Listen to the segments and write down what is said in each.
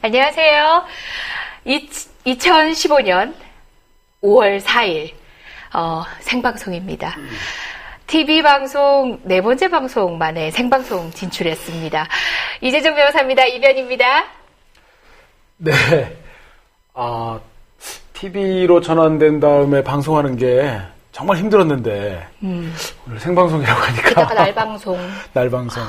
안녕하세요. 2015년 5월 4일 생방송입니다. TV방송 네 번째 방송 만에 생방송 진출했습니다. 이재정 변호사입니다. 이변입니다. 네. TV로 전환된 다음에 방송하는 게 정말 힘들었는데 오늘 생방송이라고 하니까 게다가 날방송. 날방송.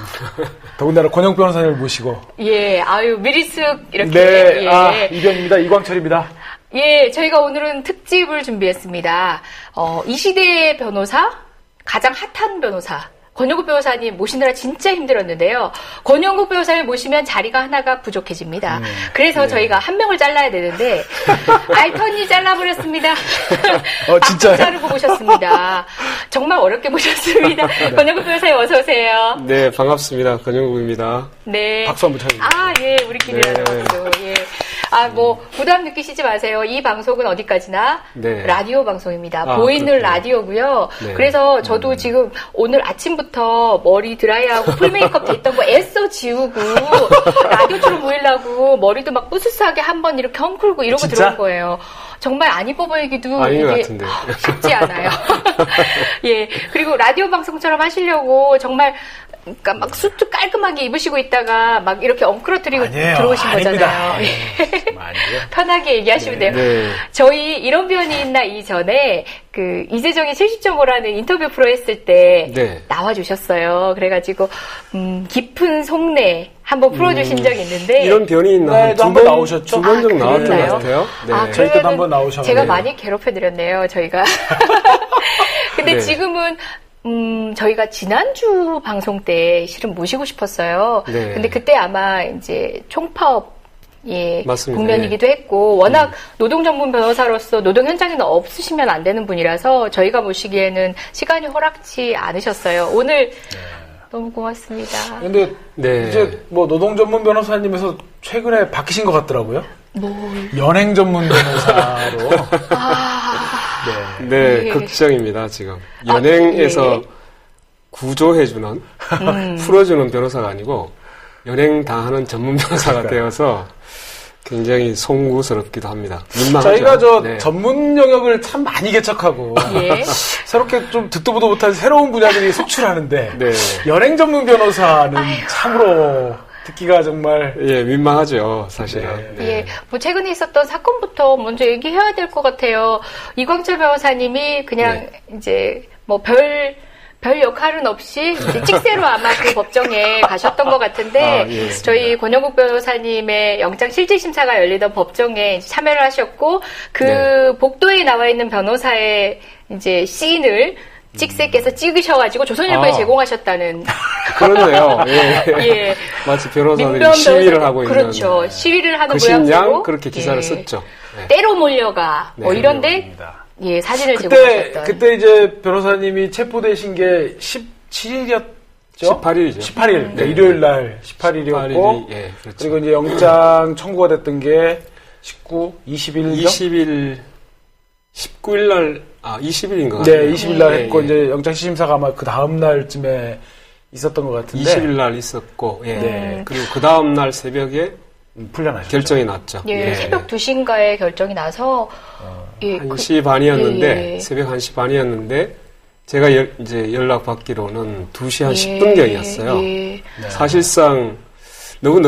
더군다나 권영 변호사님을 모시고 예, 미리 쓱 이렇게. 네, 예. 이변입니다. 이광철입니다. 예, 저희가 오늘은 특집을 준비했습니다. 이 시대의 변호사, 가장 핫한 변호사, 권영국 변호사님 모시느라 진짜 힘들었는데요. 권영국 변호사를 모시면 자리가 하나가 부족해집니다. 그래서 저희가 한 명을 잘라야 되는데 알턴이 잘라버렸습니다. 진짜요? 자르고 모셨습니다. 정말 어렵게 모셨습니다. 권영국 변호사님 어서 오세요. 네, 반갑습니다. 권영국입니다. 네. 박수 한번 쳐주세요. 예, 우리끼리라도. 예. 부담 느끼시지 마세요. 이 방송은 어디까지나 네. 라디오 방송입니다. 보이는 그렇군요. 라디오고요. 네. 그래서 저도 지금 오늘 아침부터 머리 드라이하고 풀 메이크업 됐던 거 애써 지우고 라디오처럼 보이려고 머리도 막 뿌듯하게 한번 이렇게 헝클고 이러고 진짜? 들어온 거예요. 정말 안 이뻐 보이기도 아닌 것 이게 같은데. 쉽지 않아요. 예. 그리고 라디오 방송처럼 하시려고 정말 그러니까 막 수트 깔끔하게 입으시고 있다가 막 이렇게 엉클어뜨리고 아니에요. 들어오신 아닙니다. 거잖아요. 아니에요. 편하게 얘기하시면 돼요. 네. 저희 이런 변이 있나 이전에 그 이재정이 70.5라는 인터뷰 프로 했을 때 네. 나와주셨어요. 그래가지고 깊은 속내 한번 풀어주신 적이 있는데 이런 변이 있나? 네, 또 한번 나오셨죠? 두 번 정도 나왔던 것 그랬나요? 같아요. 네. 저희 때도 그러면은 한번 나오셨는데. 제가 많이 괴롭혀드렸네요, 저희가. 근데 네. 지금은 저희가 지난주 방송 때 실은 모시고 싶었어요. 네. 근데 그때 아마 이제 총파업 맞습니다. 국면이기도 했고 워낙 노동 전문 변호사로서 노동 현장에는 없으시면 안 되는 분이라서 저희가 모시기에는 시간이 허락치 않으셨어요. 오늘 너무 고맙습니다. 근데 네. 이제 노동 전문 변호사님에서 최근에 바뀌신 것 같더라고요. 연행 전문 변호사로. 네, 예. 걱정입니다, 지금. 연행에서 예. 구조해주는, 풀어주는 변호사가 아니고, 연행 당하는 전문 변호사가 되어서 굉장히 송구스럽기도 합니다. 민망하죠. 저희가 네. 전문 영역을 참 많이 개척하고 예. 새롭게 좀 듣도 보도 못한 새로운 분야들이 속출하는데 네. 연행 전문 변호사는 참으로 듣기가 정말 예, 민망하죠, 사실은. 네. 예, 최근에 있었던 사건부터 먼저 얘기해야 될 것 같아요. 이광철 변호사님이 그냥 이제 별 역할은 없이 이제 찍새로 아마 그 법정에 가셨던 것 같은데 예. 저희 권영국 변호사님의 영장 실질심사가 열리던 법정에 이제 참여를 하셨고 그 복도에 나와 있는 변호사의 이제 씬을 찍새께서 찍으셔가지고 조선일보에 제공하셨다는 그렇네요. 예. 예. 마치 변호사들이 민변 시위를 변호사- 하고 있는. 그렇죠. 시위를 하는 그신 모양새로 양 그렇게 기사를 예. 썼죠. 네. 때로 몰려가 네. 이런데 사진을 제공하셨던 그때 이제 변호사님이 체포되신 게 17일이었죠? 18일이죠. 18일. 네. 일요일 날 18일이었고 예, 그렇죠. 그리고 이제 영장 청구가 됐던 게 19, 20일이죠? 20일, 19일 날, 20일인 것 같아요. 네, 20일 날 예, 했고 예. 이제 영장 시심사가 아마 그 다음 날쯤에 있었던 것 같은데 20일 날 있었고, 예. 네. 그리고 그 다음 날 새벽에 풀려나셨죠. 결정이 났죠. 예, 새벽 2시인가에 결정이 나서 1시 반이었는데, 예. 새벽 1시 반이었는데, 제가 이제 연락받기로는 2시 한 예, 10분경이었어요. 예. 사실상 너무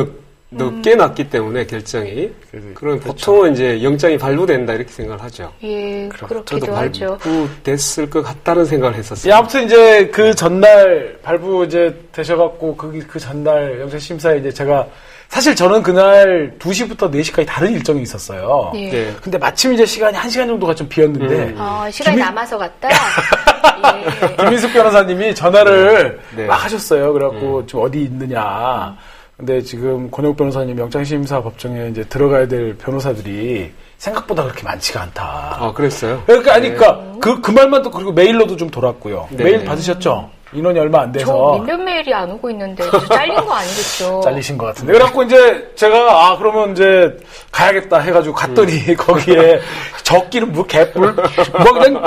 늦게 났기 때문에 결정이. 그럼 보통은 이제 영장이 발부된다 이렇게 생각을 하죠. 예, 저도 그렇기도 하죠. 발부됐을 것 같다는 생각을 했었어요. 예, 아무튼 이제 그 전날 발부 이제 되셔갖고 그 전날 영장 심사에 이제 제가 사실 저는 그날 2시부터 4시까지 다른 일정이 있었어요. 예. 네. 근데 마침 이제 시간이 1시간 정도가 좀 비었는데 시간이 남아서 갔다. 예. 김인숙 변호사님이 전화를 네. 막 하셨어요. 그래갖고 좀 어디 있느냐. 근데 지금 권혁 변호사님 영장심사 법정에 이제 들어가야 될 변호사들이 생각보다 그렇게 많지가 않다. 그랬어요? 그러니까 아니까 그 말만 또 그리고 메일로도 좀 돌았고요. 네. 메일 받으셨죠? 인원이 얼마 안 저 돼서 민변 메일이 안 오고 있는데 저 잘린 거 아니겠죠? 잘리신 것 같은데. 그래갖고 이제 제가 그러면 이제 가야겠다 해가지고 갔더니 거기에 적기는 뭐 개뿔 뭐 그냥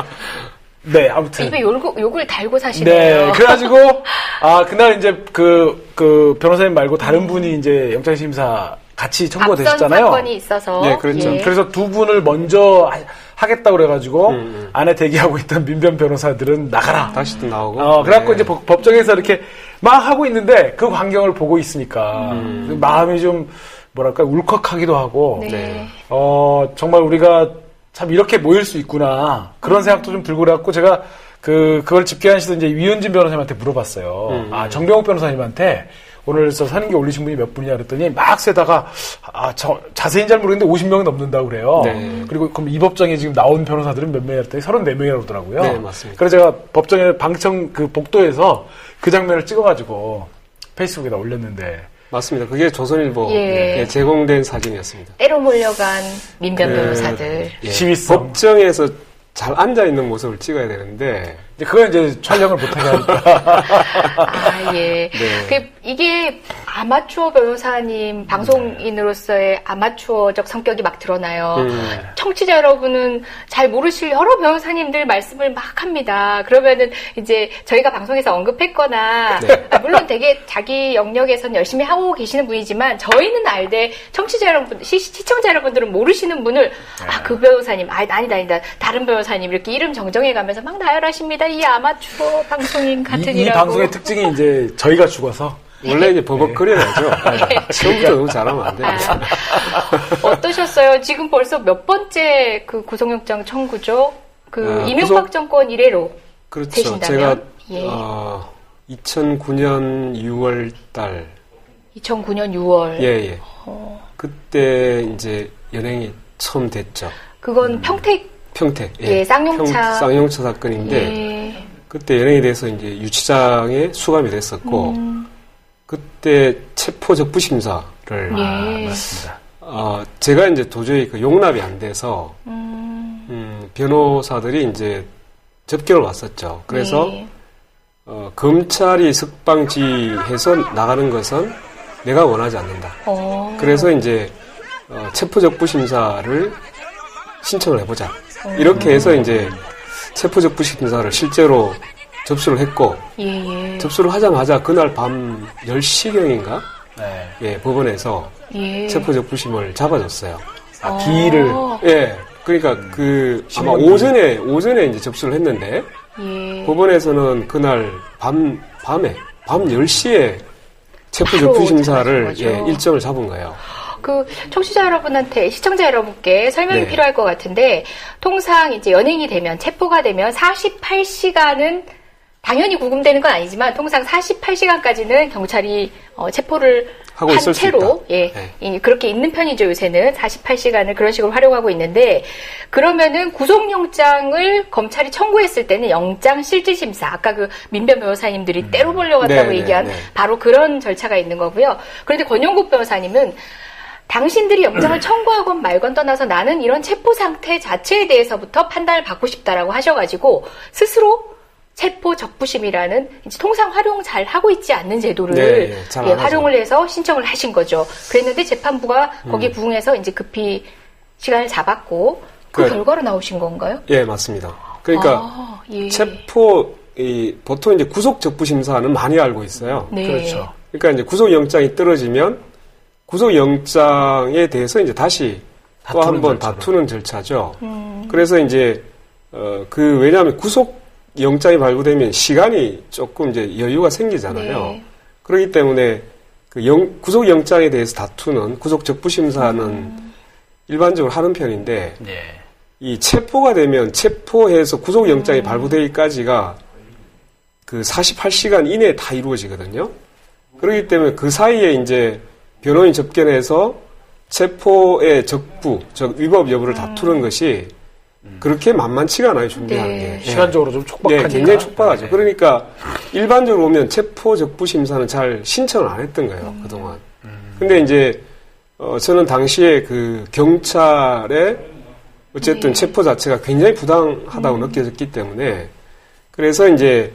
네, 아무튼. 입에 욕을 달고 사시네요. 네, 그래가지고, 그날 이제 그 변호사님 말고 다른 분이 이제 영장심사 같이 청구가 앞선 되셨잖아요. 사건이 있어서. 네, 그렇죠. 예. 그래서 두 분을 먼저 하겠다고 그래가지고 안에 대기하고 있던 민변 변호사들은 나가라. 다시 또 나오고. 그래갖고 네. 이제 법정에서 이렇게 막 하고 있는데 그 광경을 보고 있으니까 마음이 좀 뭐랄까 울컥하기도 하고 네. 정말 우리가 참 이렇게 모일 수 있구나 그런 생각도 좀 들고 그래갖고 제가 그걸 집계하시던 이제 위은진 변호사님한테 물어봤어요. 정병욱 변호사님한테 오늘 선임기 올리신 분이 몇 분이냐 그랬더니 막 세다가 자세히는 잘 모르겠는데 50명이 넘는다고 그래요. 네. 그리고 그럼 이 법정에 지금 나온 변호사들은 몇 명이라 그랬더니 34명이라고 그러더라고요. 네, 맞습니다. 그래서 제가 법정에 방청 그 복도에서 그 장면을 찍어가지고 페이스북에다 올렸는데 맞습니다. 그게 조선일보 예. 에 제공된 사진이었습니다. 때로 몰려간 민변 변호사들. 예. 시위성. 법정에서 잘 앉아 있는 모습을 찍어야 되는데 이제 그건 이제 촬영을 못하게 하니까. 예. 네. 이게 아마추어 변호사님, 방송인으로서의 아마추어적 성격이 막 드러나요. 청취자 여러분은 잘 모르실 여러 변호사님들 말씀을 막 합니다. 그러면은 이제 저희가 방송에서 언급했거나, 네. 물론 되게 자기 영역에서는 열심히 하고 계시는 분이지만, 저희는 알되 청취자 여러분, 시청자 여러분들은 모르시는 분을, 그 변호사님, 아니다. 다른 변호사님, 이렇게 이름 정정해 가면서 막 나열하십니다. 이 아마추어 방송인 같은 이 이라고. 방송의 특징이 이제 저희가 죽어서 원래 이제 버벅거려야죠. 처음부터 너무 잘하면 안 됩니다. 어떠셨어요? 지금 벌써 몇 번째 그 구속영장 청구죠? 이명박 구속- 정권 이래로 그렇죠. 되신다면? 제가 2009년 6월 달 2009년 6월. 예. 그때 이제 연행이 처음 됐죠. 그건 평택 평택. 쌍용차. 쌍용차 사건인데 예. 그때 연행이 돼서 이제 유치장에 수감이 됐었고 그때 체포 적부 심사를 예. 맞습니다. 제가 이제 도저히 그 용납이 안 돼서 변호사들이 이제 접견을 왔었죠. 그래서 예. 검찰이 석방지해서 나가는 것은 내가 원하지 않는다. 그래서 이제 체포 적부 심사를 신청을 해보자. 이렇게 해서 이제 체포 적부 심사를 실제로 접수를 했고 예. 접수를 하자마자 그날 밤 10시경인가 네. 법원에서 예. 체포 적부심을 잡아줬어요. 기일을 예. 그러니까 아마 오전에 이제 접수를 했는데 예. 법원에서는 그날 밤 10시에 체포 바로 적부 심사를 잡아준 거죠. 일정을 잡은 거예요. 청취자 여러분한테, 시청자 여러분께 설명이 네. 필요할 것 같은데, 통상 이제 연행이 되면, 체포가 되면 48시간은 당연히 구금되는 건 아니지만, 통상 48시간까지는 경찰이 체포를 하고 한 있을 수 채로, 있다. 그렇게 있는 편이죠, 요새는. 48시간을 그런 식으로 활용하고 있는데, 그러면은 구속영장을 검찰이 청구했을 때는 영장 실질심사, 아까 그 민변 변호사님들이 때로 몰려갔다고 네, 얘기한 네. 바로 그런 절차가 있는 거고요. 그런데 권영국 변호사님은 당신들이 영장을 청구하건 말건 떠나서 나는 이런 체포 상태 자체에 대해서부터 판단을 받고 싶다라고 하셔가지고 스스로 체포 적부심이라는 이제 통상 활용 잘 하고 있지 않는 제도를 잘안 하죠. 활용을 해서 신청을 하신 거죠. 그랬는데 재판부가 거기에 부응해서 이제 급히 시간을 잡았고 그 결과로 나오신 건가요? 예, 맞습니다. 그러니까 예. 보통 이제 구속 적부 심사는 많이 알고 있어요. 네. 그렇죠. 그러니까 이제 구속영장이 떨어지면 구속영장에 대해서 이제 다시 또 한 번 다투는 절차죠. 그래서 이제 왜냐하면 구속영장이 발부되면 시간이 조금 이제 여유가 생기잖아요. 네. 그렇기 때문에 구속영장에 대해서 다투는 구속적부심사는 일반적으로 하는 편인데 예. 이 체포가 되면 체포해서 구속영장이 발부되기까지가 그 48시간 이내에 다 이루어지거든요. 그렇기 때문에 그 사이에 이제 변호인 접견해서 체포의 위법 여부를 다투는 것이 그렇게 만만치가 않아요, 준비하는 네. 게. 시간적으로 좀 촉박하니까. 네, 굉장히 촉박하죠. 그러니까 일반적으로 보면 체포 적부 심사는 잘 신청을 안 했던 거예요, 그동안. 근데 이제 저는 당시에 그 경찰의 어쨌든 체포 자체가 굉장히 부당하다고 느껴졌기 때문에 그래서 이제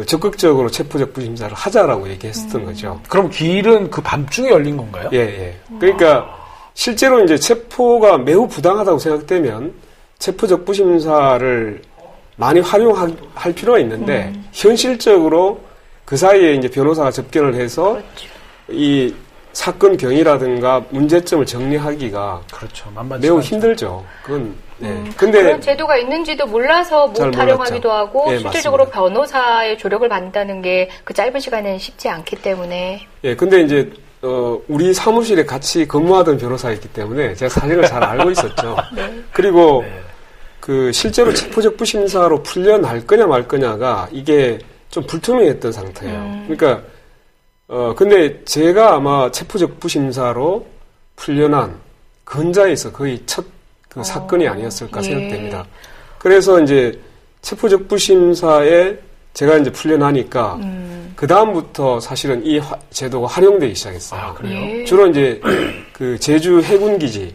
적극적으로 체포 적부 심사를 하자라고 얘기했었던 거죠. 그럼 기일은 그 밤중에 열린 건가요? 예. 그러니까 실제로 이제 체포가 매우 부당하다고 생각되면 체포 적부 심사를 많이 활용할 필요가 있는데 현실적으로 그 사이에 이제 변호사가 접견을 해서 그렇죠. 이 사건 경위라든가 문제점을 정리하기가 그렇죠. 만만치 매우 않죠. 힘들죠. 그건 네. 근데 그런 제도가 있는지도 몰라서 잘 못 활용하기도 몰랐죠. 하고 예, 실질적으로 맞습니다. 변호사의 조력을 받는다는 게 그 짧은 시간에는 쉽지 않기 때문에 예, 근데 이제 우리 사무실에 같이 근무하던 변호사였기 때문에 제가 사실을 잘 알고 있었죠. 그리고 네. 그 실제로 체포적부심사로 풀려날 거냐 말 거냐가 이게 좀 불투명했던 상태예요. 그러니까 근데 제가 아마 체포적부심사로 풀려난 근자에서 거의 첫 그 사건이 아니었을까 예. 생각됩니다. 그래서 이제 체포적부심사에 제가 이제 풀려나니까 그 다음부터 사실은 이 제도가 활용되기 시작했어요. 아, 그래요? 예. 주로 이제 그 제주 해군기지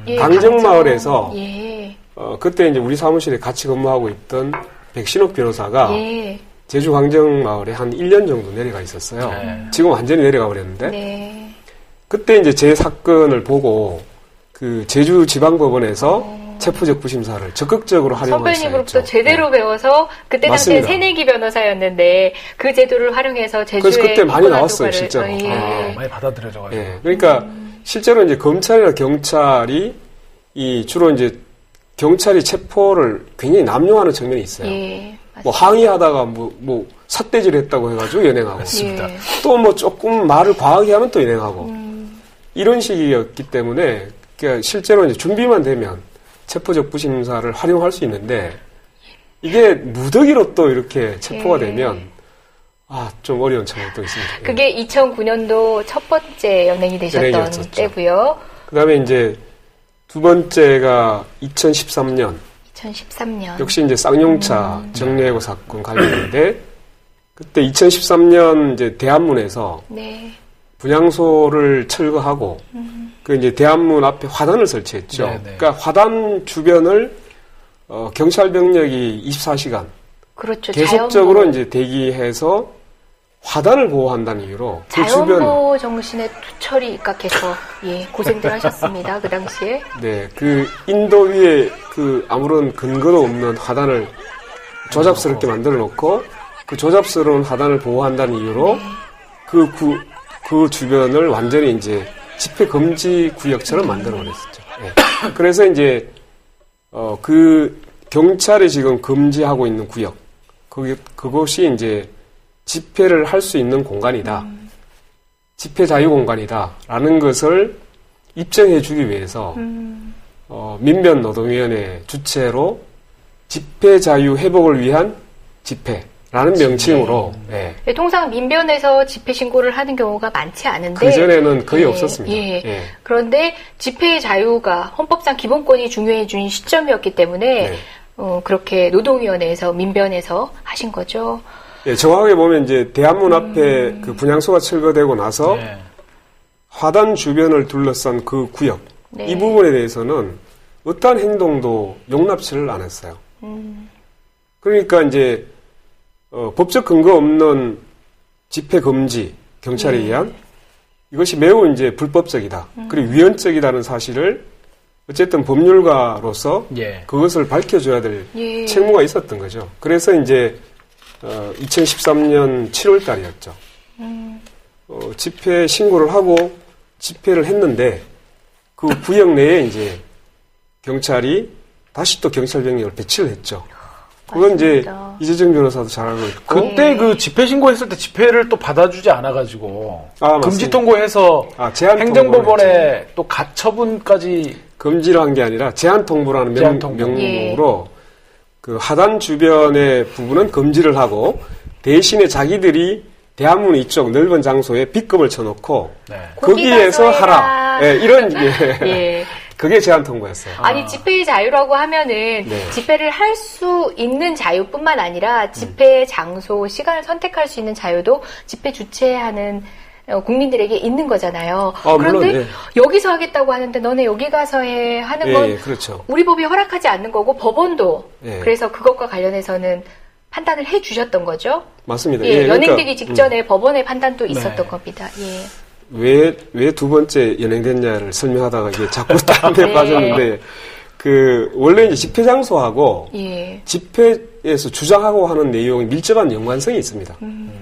예, 강정마을에서 예. 그때 이제 우리 사무실에 같이 근무하고 있던 백신옥 변호사가 예. 제주 강정마을에 한 1년 정도 내려가 있었어요. 네. 지금 완전히 내려가 버렸는데 네. 그때 이제 제 사건을 보고 그 제주 지방법원에서 체포적부심사를 적극적으로 활용하기 선배님으로부터 시작했죠. 제대로 배워서 그때 당시에 맞습니다. 새내기 변호사였는데 그 제도를 활용해서 제주에 그래서 그때 많이 입건한 나왔어요, 효과를- 실제로. 예. 많이 받아들여져가지고. 예, 그러니까 실제로 이제 검찰이나 경찰이 이 주로 이제 경찰이 체포를 굉장히 남용하는 측면이 있어요. 예. 뭐 항의하다가 뭐 삿대질 했다고 해가지고 연행하고 맞습니다. 예. 또 뭐 조금 말을 과하게 하면 또 연행하고 이런 식이었기 때문에 그러니까 실제로 이제 준비만 되면 체포적부심사를 활용할 수 있는데 이게 무더기로 또 이렇게 체포가 예. 되면 좀 어려운 점이 또 있습니다. 예. 그게 2009년도 첫 번째 연행이 되셨던 연행이었었죠. 때고요. 그다음에 이제 두 번째가 2013년 2013년. 역시 이제 쌍용차 정례해고 사건 관련인데 그때 2013년 이제 대한문에서 네. 분향소를 철거하고 그 이제 대한문 앞에 화단을 설치했죠. 네, 네. 그러니까 화단 주변을 경찰 병력이 24시간 그렇죠. 계속적으로 자연보호, 이제 대기해서 화단을 보호한다는 이유로 그 주변 자연보호 정신에 투철이 입각해서 예, 고생들 하셨습니다. 그 당시에. 그 인도 위에 그 아무런 근거도 없는 화단을 조잡스럽게 만들어 놓고 그 조잡스러운 화단을 보호한다는 이유로 그 주변을 완전히 이제 집회 금지 구역처럼 만들어 버렸었죠. 예. 그래서 이제 그 경찰이 지금 금지하고 있는 구역 그곳이 이제 집회를 할 수 있는 공간이다. 집회 자유 공간이다라는 것을 입증해 주기 위해서 민변노동위원회 주최로 집회 자유 회복을 위한 집회라는 명칭으로 예. 예, 통상 민변에서 집회 신고를 하는 경우가 많지 않은데 그 전에는 거의 예, 없었습니다. 예. 예. 그런데 집회의 자유가 헌법상 기본권이 중요해진 시점이었기 때문에 네. 그렇게 노동위원회에서 민변에서 하신 거죠. 예, 정확하게 보면 이제 대한문 앞에 그 분향소가 철거되고 나서 네. 화단 주변을 둘러싼 그 구역 네. 이 부분에 대해서는 어떠한 행동도 용납치를 안 했어요. 그러니까 이제 법적 근거 없는 집회 금지 경찰에 의한 이것이 매우 이제 불법적이다. 그리고 위헌적이다는 사실을 어쨌든 법률가로서 예. 그것을 밝혀줘야 될 예. 책무가 있었던 거죠. 그래서 이제 2013년 7월 달이었죠. 집회 신고를 하고 집회를 했는데 그 구역 내에 이제 경찰이 다시 또 경찰 병력을 배치를 했죠. 그건 맞습니다. 이제 이재정 변호사도 잘 알고 있고 그때 그 집회 신고했을 때 집회를 또 받아주지 않아가지고 금지 맞습니다. 통보해서 제한 행정법원에 또 가처분까지 금지를 한 게 아니라 제한 통보라는 제한 통보. 명목으로 그 하단 주변의 부분은 금지를 하고 대신에 자기들이 대한문 이쪽 넓은 장소에 B급을 쳐놓고 네. 거기에서 거기 가서 하라. 해라. 예, 이런 예. 그게 제한 통보였어요. 아니 집회의 자유라고 하면은 네. 집회를 할 수 있는 자유뿐만 아니라 집회 장소, 시간을 선택할 수 있는 자유도 집회 주최하는 국민들에게 있는 거잖아요. 그런데 물론, 예. 여기서 하겠다고 하는데 너네 여기 가서 해 하는 건 예, 그렇죠. 우리 법이 허락하지 않는 거고 법원도 예. 그래서 그것과 관련해서는 판단을 해 주셨던 거죠. 맞습니다. 예, 그러니까, 연행되기 직전에 법원의 판단도 있었던 네. 겁니다. 예. 왜 두 번째 연행됐냐를 설명하다가 이게 자꾸 다른 데 네. 빠졌는데 원래 이제 집회 장소하고 예. 집회에서 주장하고 하는 내용이 밀접한 연관성이 있습니다.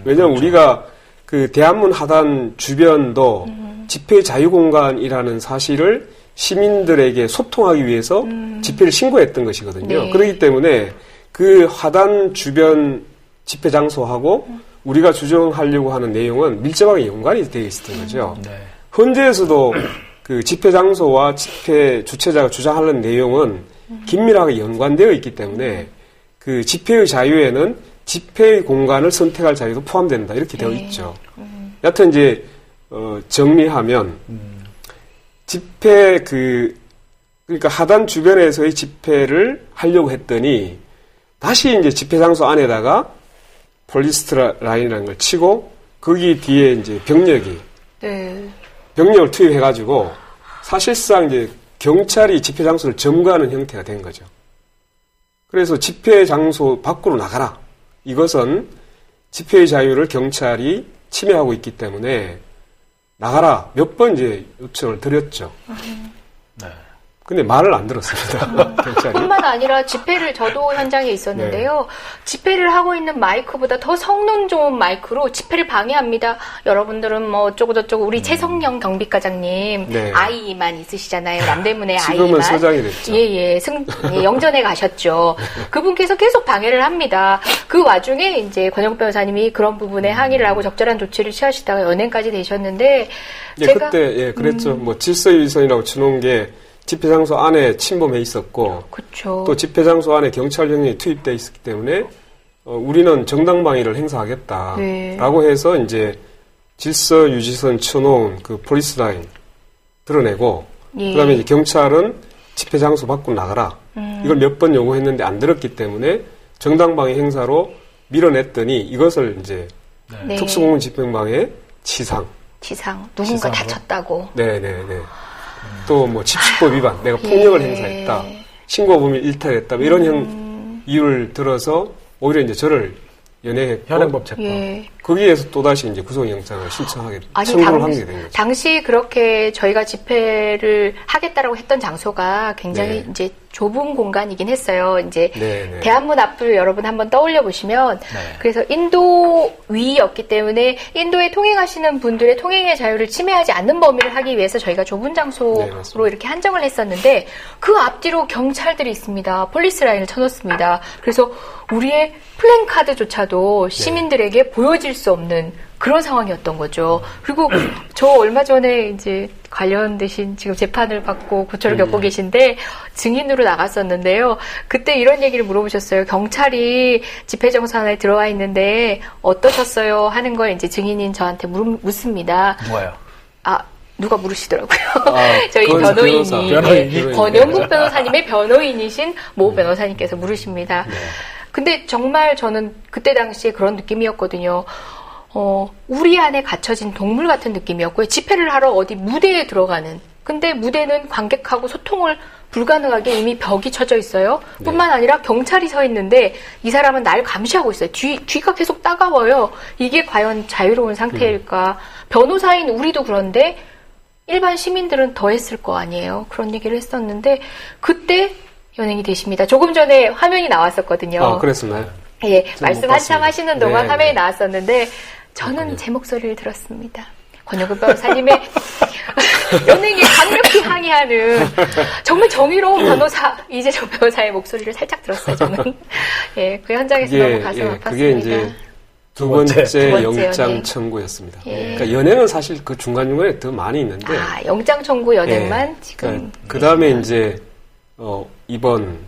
왜냐하면 우리가 그 대한문 하단 주변도 집회 자유공간이라는 사실을 시민들에게 소통하기 위해서 집회를 신고했던 것이거든요. 네. 그렇기 때문에 그 화단 주변 집회 장소하고 우리가 주장하려고 하는 내용은 밀접하게 연관이 되어 있었던 거죠. 네. 헌재에서도 그 집회 장소와 집회 주최자가 주장하는 내용은 긴밀하게 연관되어 있기 때문에 그 집회의 자유에는 집회의 공간을 선택할 자유도 포함된다 이렇게 되어 있죠. 여하튼 이제 정리하면 집회 그러니까 하단 주변에서의 집회를 하려고 했더니 다시 이제 집회 장소 안에다가 폴리스 라인이라는 걸 치고 거기 뒤에 이제 병력을 투입해가지고 사실상 이제 경찰이 집회 장소를 점거하는 형태가 된 거죠. 그래서 집회 장소 밖으로 나가라. 이것은 집회의 자유를 경찰이 침해하고 있기 때문에 나가라. 몇 번 이제 요청을 드렸죠. 네. 근데 말을 안 들었습니다. 경찰이. 뿐만 아니라 집회를 저도 현장에 있었는데요. 집회를 하고 있는 마이크보다 더 성능 좋은 마이크로 집회를 방해합니다. 여러분들은 뭐 어쩌고저쩌고 우리 최성령 경비과장님 네. 아이만 있으시잖아요. 남대문의 지금은 아이만. 서장이 됐죠. 예, 영전에 가셨죠. 그분께서 계속 방해를 합니다. 그 와중에 이제 권영국 변호사님이 그런 부분에 항의를 하고 적절한 조치를 취하시다가 연행까지 되셨는데 제가 그때 그랬죠. 뭐 질서유지선이라고 쳐놓은 게 집회 장소 안에 침범해 있었고, 그쵸. 또 집회 장소 안에 경찰력이 투입돼 있었기 때문에 우리는 정당방위를 행사하겠다라고 네. 해서 이제 질서유지선 쳐놓은 그 폴리스 라인 드러내고, 예. 그다음에 이제 경찰은 집회 장소 밖으로 나가라. 이걸 몇 번 요구했는데 안 들었기 때문에 정당방위 행사로 밀어냈더니 이것을 이제 네. 특수공무 집행방해 치상. 누군가 치상으로? 다쳤다고. 네네네. 또 뭐 집시법 위반, 내가 폭력을 행사했다, 신고범위를 일탈했다, 뭐 이런 이유를 들어서 오히려 이제 저를 연행했고, 현행범 재판. 예. 거기에서 또 다시 이제 구속영장을 신청하게 아니, 청구를 하게 된 거죠. 당시 그렇게 저희가 집회를 하겠다라고 했던 장소가 굉장히 네. 이제 좁은 공간이긴 했어요. 이제 네. 대한문 앞을 여러분 한번 떠올려 보시면 그래서 인도 위였기 때문에 인도에 통행하시는 분들의 통행의 자유를 침해하지 않는 범위를 하기 위해서 저희가 좁은 장소로 맞습니다. 이렇게 한정을 했었는데 그 앞뒤로 경찰들이 있습니다. 폴리스 라인을 쳐놓습니다. 그래서 우리의 플랜카드조차도 시민들에게 보여질 수 없는 그런 상황이었던 거죠. 그리고 저 얼마 전에 이제 관련되신 지금 재판을 받고 고초를 겪고 계신데 증인으로 나갔었는데요. 그때 이런 얘기를 물어보셨어요. 경찰이 집회정소 안에 들어와 있는데 어떠셨어요? 하는 걸 이제 증인인 저한테 묻습니다. 누가요? 누가 물으시더라고요. 아, 저희 그건 변호인이. 변호인이? 권영국 변호사님의 변호인이신 모 변호사님께서 물으십니다. 근데 정말 저는 그때 당시에 그런 느낌이었거든요. 우리 안에 갇혀진 동물 같은 느낌이었고요. 집회를 하러 어디 무대에 들어가는. 근데 무대는 관객하고 소통을 불가능하게 이미 벽이 쳐져 있어요. 뿐만 아니라 경찰이 서 있는데 이 사람은 날 감시하고 있어요. 뒤가 계속 따가워요. 이게 과연 자유로운 상태일까? 변호사인 우리도 그런데 일반 시민들은 더 했을 거 아니에요. 그런 얘기를 했었는데 그때 연행이 되십니다. 조금 전에 화면이 나왔었거든요. 그랬었나요? 예, 말씀 못 한참 봤습니다. 하시는 동안 네, 화면이 네. 나왔었는데 저는 제 목소리를 들었습니다. 권영국 변호사님의 연행에 강력히 항의하는 정말 정의로운 변호사 이재정 변호사의 목소리를 살짝 들었어요. 저는 예, 그 현장에서 너무 가슴 아팠습니다. 그게 이제 두 번째 영장 청구였습니다. 예. 그러니까 연행은 사실 그 중간중간에 더 많이 있는데. 영장 청구 연행만 지금. 그 다음에 이제, 이번